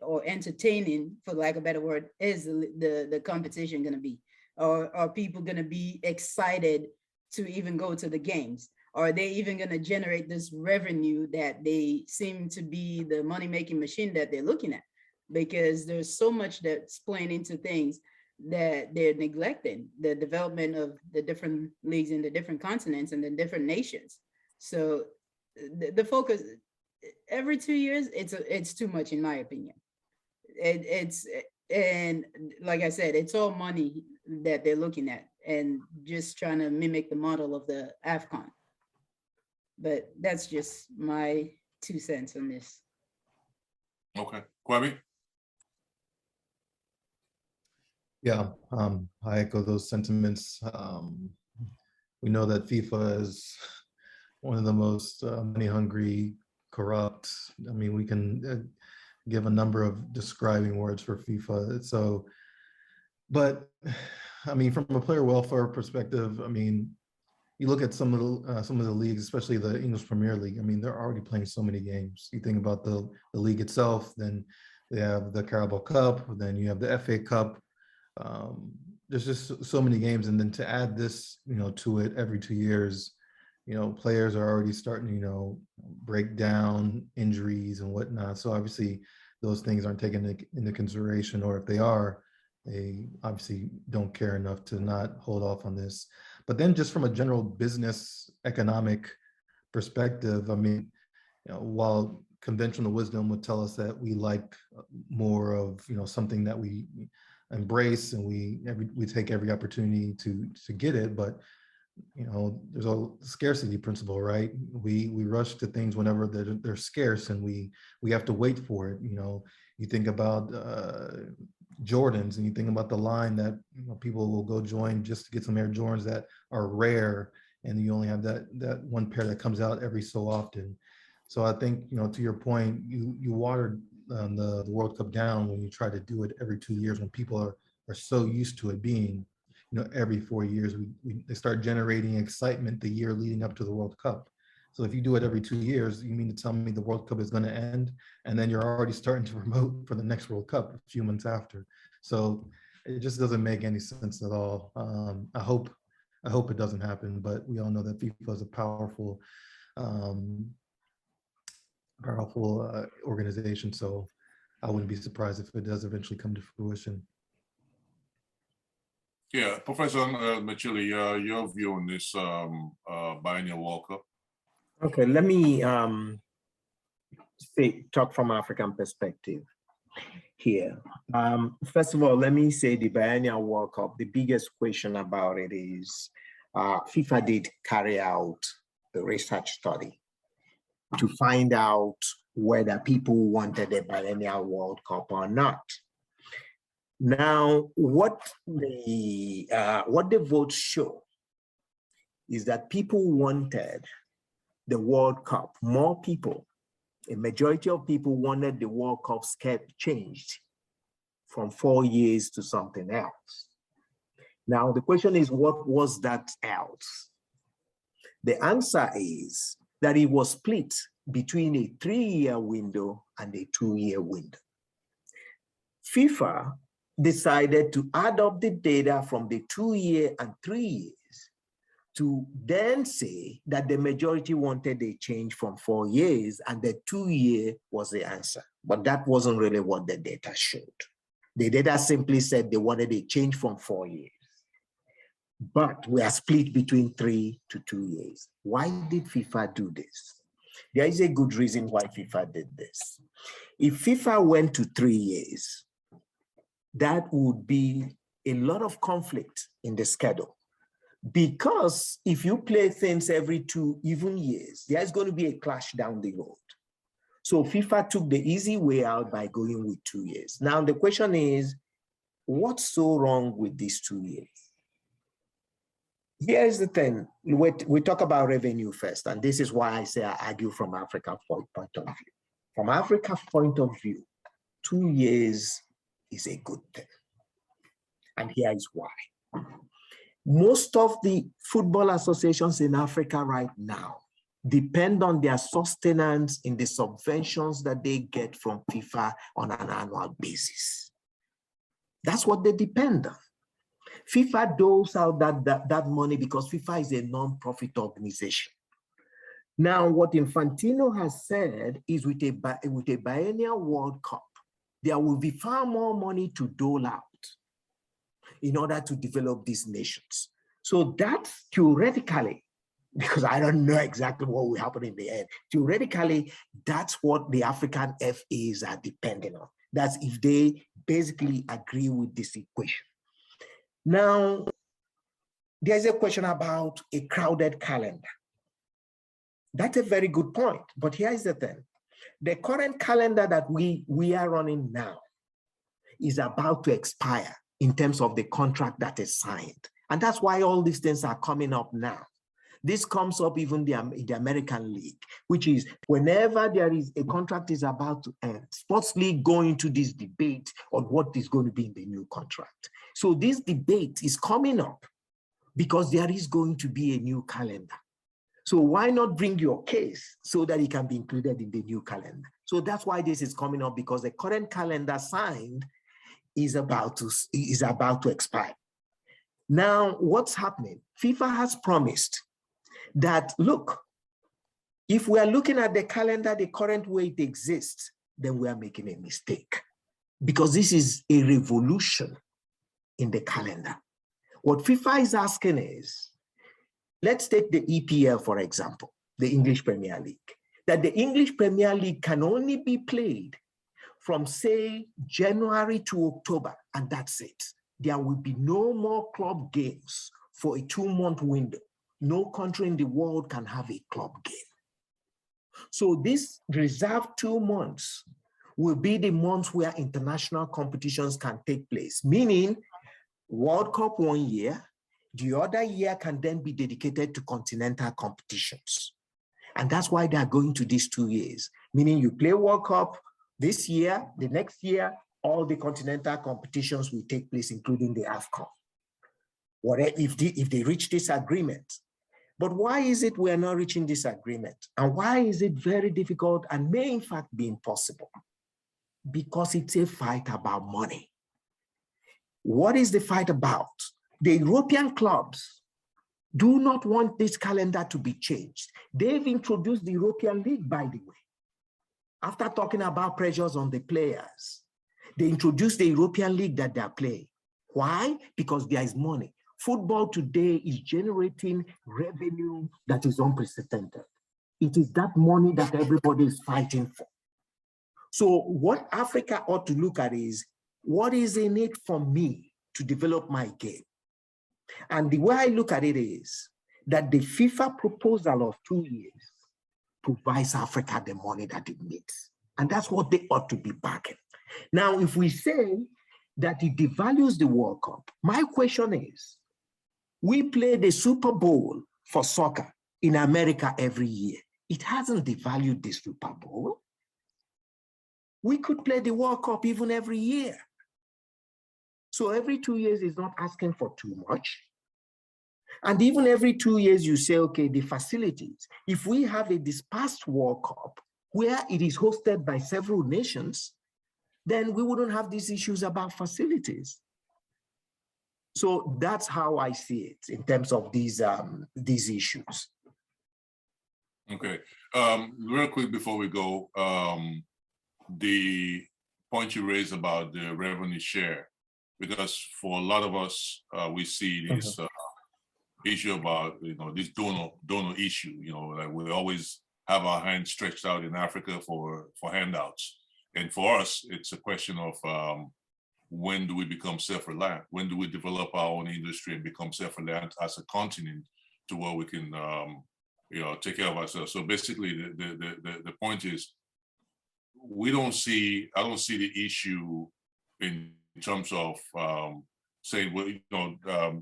or entertaining, for lack of a better word, is the competition going to be? Or are people going to be excited to even go to the games? Are they even going to generate this revenue that they seem to be the money-making machine that they're looking at? Because there's so much that's playing into things that they're neglecting, the development of the different leagues in the different continents and the different nations. So the focus every 2 years, it's too much, in my opinion. And like I said, it's all money that they're looking at and just trying to mimic the model of the AFCON. But that's just my 2 cents on this. Okay, Kwame? Yeah, I echo those sentiments. We know that FIFA is one of the most money-hungry, corrupt. I mean, we can give a number of describing words for FIFA. So, but I mean, from a player welfare perspective, I mean, you look at some of the leagues, especially the English Premier League. I mean, they're already playing so many games. You think about the league itself, then they have the Carabao Cup, then you have the FA Cup. There's just so many games, and then to add this, to it every 2 years, players are already starting to, break down injuries and whatnot. So obviously, those things aren't taken into consideration, or if they are, they obviously don't care enough to not hold off on this. But then, just from a general business economic perspective, I mean, while conventional wisdom would tell us that we like more of something that we embrace and we take every opportunity to get it, but there's a scarcity principle, right? We rush to things whenever they're scarce, and we have to wait for it. You think about Jordans, and you think about the line that people will go join just to get some Air Jordans that are rare, and you only have that one pair that comes out every so often. So I think, to your point, you watered the World Cup down when you try to do it every 2 years, when people are so used to it being, every 4 years. They start generating excitement the year leading up to the World Cup. So if you do it every 2 years, you mean to tell me the World Cup is going to end, and then you're already starting to promote for the next World Cup a few months after. So It just doesn't make any sense at all. I hope it doesn't happen, but we all know that FIFA is a powerful organization. So I wouldn't be surprised if it does eventually come to fruition. Yeah, Professor Machili, your view on this Biennial World Cup? Okay, let me talk from African perspective here. First of all, let me say the Biennial World Cup, the biggest question about it is FIFA did carry out a research study to find out whether people wanted a Biennial World Cup or not. Now, what the votes show is that people wanted the World Cup. More people, a majority of people wanted the World Cup changed from 4 years to something else. Now, the question is, what was that else? The answer is that it was split between a 3-year window and a 2-year window. FIFA decided to add up the data from the 2-year and 3 years to then say that the majority wanted a change from 4 years and the 2-year was the answer. But that wasn't really what the data showed. The data simply said they wanted a change from 4 years. But we are split between 3 to 2 years. Why did FIFA do this? There is a good reason why FIFA did this. If FIFA went to 3 years, that would be a lot of conflict in the schedule. Because if you play things every 2 even years, there's going to be a clash down the road. So FIFA took the easy way out by going with 2 years. Now the question is, what's so wrong with these 2 years? Here's the thing, we talk about revenue first, and this is why I say I argue from Africa's point of view. From Africa's point of view, 2 years is a good thing. And here is why. Most of the football associations in Africa right now depend on their sustenance in the subventions that they get from FIFA on an annual basis. That's what they depend on. FIFA doles out that money because FIFA is a non-profit organization. Now, what Infantino has said is with a Biennial World Cup, there will be far more money to dole out in order to develop these nations. So that's theoretically, because I don't know exactly what will happen in the end, theoretically, that's what the African FAs are depending on. That's if they basically agree with this equation. Now, there's a question about a crowded calendar. That's a very good point, but here's the thing. The current calendar that we are running now is about to expire in terms of the contract that is signed. And that's why all these things are coming up now. This comes up even in the American League, which is whenever there is a contract is about to end, sports league go into this debate on what is going to be in the new contract. So this debate is coming up because there is going to be a new calendar. So why not bring your case so that it can be included in the new calendar? So that's why this is coming up, because the current calendar signed is about to expire. Now, what's happening? FIFA has promised that, look, if we are looking at the calendar the current way it exists, then we are making a mistake, because this is a revolution in the calendar. What FIFA is asking is, let's take the EPL, for example, the English Premier League, that the English Premier League can only be played from, say, January to October, and that's it. There will be no more club games for a 2-month window. No country in the world can have a club game. So this reserved 2 months will be the months where international competitions can take place, meaning World Cup 1 year, the other year can then be dedicated to continental competitions. And that's why they are going to these 2 years, meaning you play World Cup this year, the next year, all the continental competitions will take place, including the AFCON. What if they reach this agreement? But why is it we're not reaching this agreement? And why is it very difficult and may in fact be impossible? Because it's a fight about money. What is the fight about? The European clubs do not want this calendar to be changed. They've introduced the European League, by the way. After talking about pressures on the players, they introduced the European League that they're playing. Why? Because there is money. Football today is generating revenue that is unprecedented. It is that money that everybody is fighting for. So what Africa ought to look at is, what is in it for me to develop my game? And the way I look at it is that the FIFA proposal of 2 years provides Africa the money that it needs. And that's what they ought to be backing. Now, if we say that it devalues the World Cup, my question is, we play the Super Bowl for soccer in America every year. It hasn't devalued the Super Bowl. We could play the World Cup even every year. So every 2 years is not asking for too much. And even every 2 years, you say, okay, the facilities. If we have a dispersed World Cup where it is hosted by several nations, then we wouldn't have these issues about facilities. So that's how I see it in terms of these issues. Okay, real quick before we go, the point you raised about the revenue share, because for a lot of us, we see this issue about, this donor issue, like we always have our hands stretched out in Africa for handouts. And for us, it's a question of when do we become self-reliant? When do we develop our own industry and become self-reliant as a continent to where we can, take care of ourselves? So basically, the point is, I don't see the issue in terms of saying, well,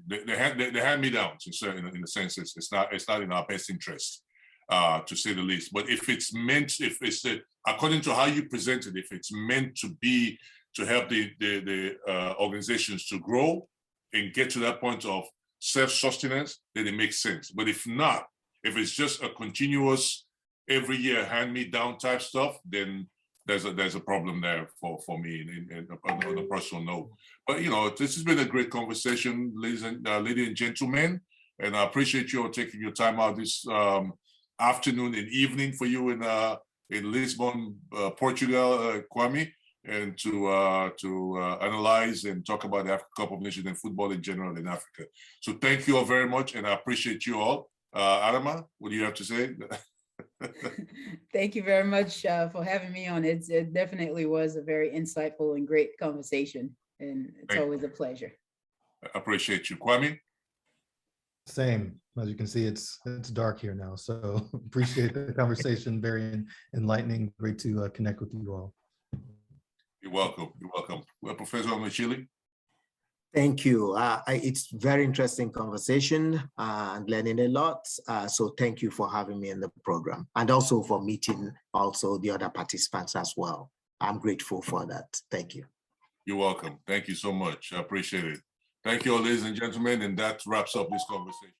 the hand-me-downs in the sense it's not in our best interest, to say the least. But if it's meant, if it's according to how you present it, if it's meant to help the organizations to grow and get to that point of self-sustenance, then it makes sense. But if not, if it's just a continuous every year hand-me-down type stuff, then there's a problem there for me on a personal note. But this has been a great conversation, ladies and gentlemen, and I appreciate you all taking your time out this afternoon and evening for you in Lisbon, Portugal, Kwame, and to analyze and talk about the African Cup of Nations and football in general in Africa. So thank you all very much, and I appreciate you all. Adama, what do you have to say? Thank you very much for having me on. It definitely was a very insightful and great conversation, and it's always a pleasure. I appreciate you. Kwame? Same. As you can see, it's dark here now, so appreciate the conversation. Very enlightening. Great to connect with you all. You're welcome. You're welcome. Well, Professor Omachili? Thank you. It's very interesting conversation and learning a lot. So thank you for having me in the program, and also for meeting also the other participants as well. I'm grateful for that. Thank you. You're welcome. Thank you so much. I appreciate it. Thank you all, ladies and gentlemen, and that wraps up this conversation.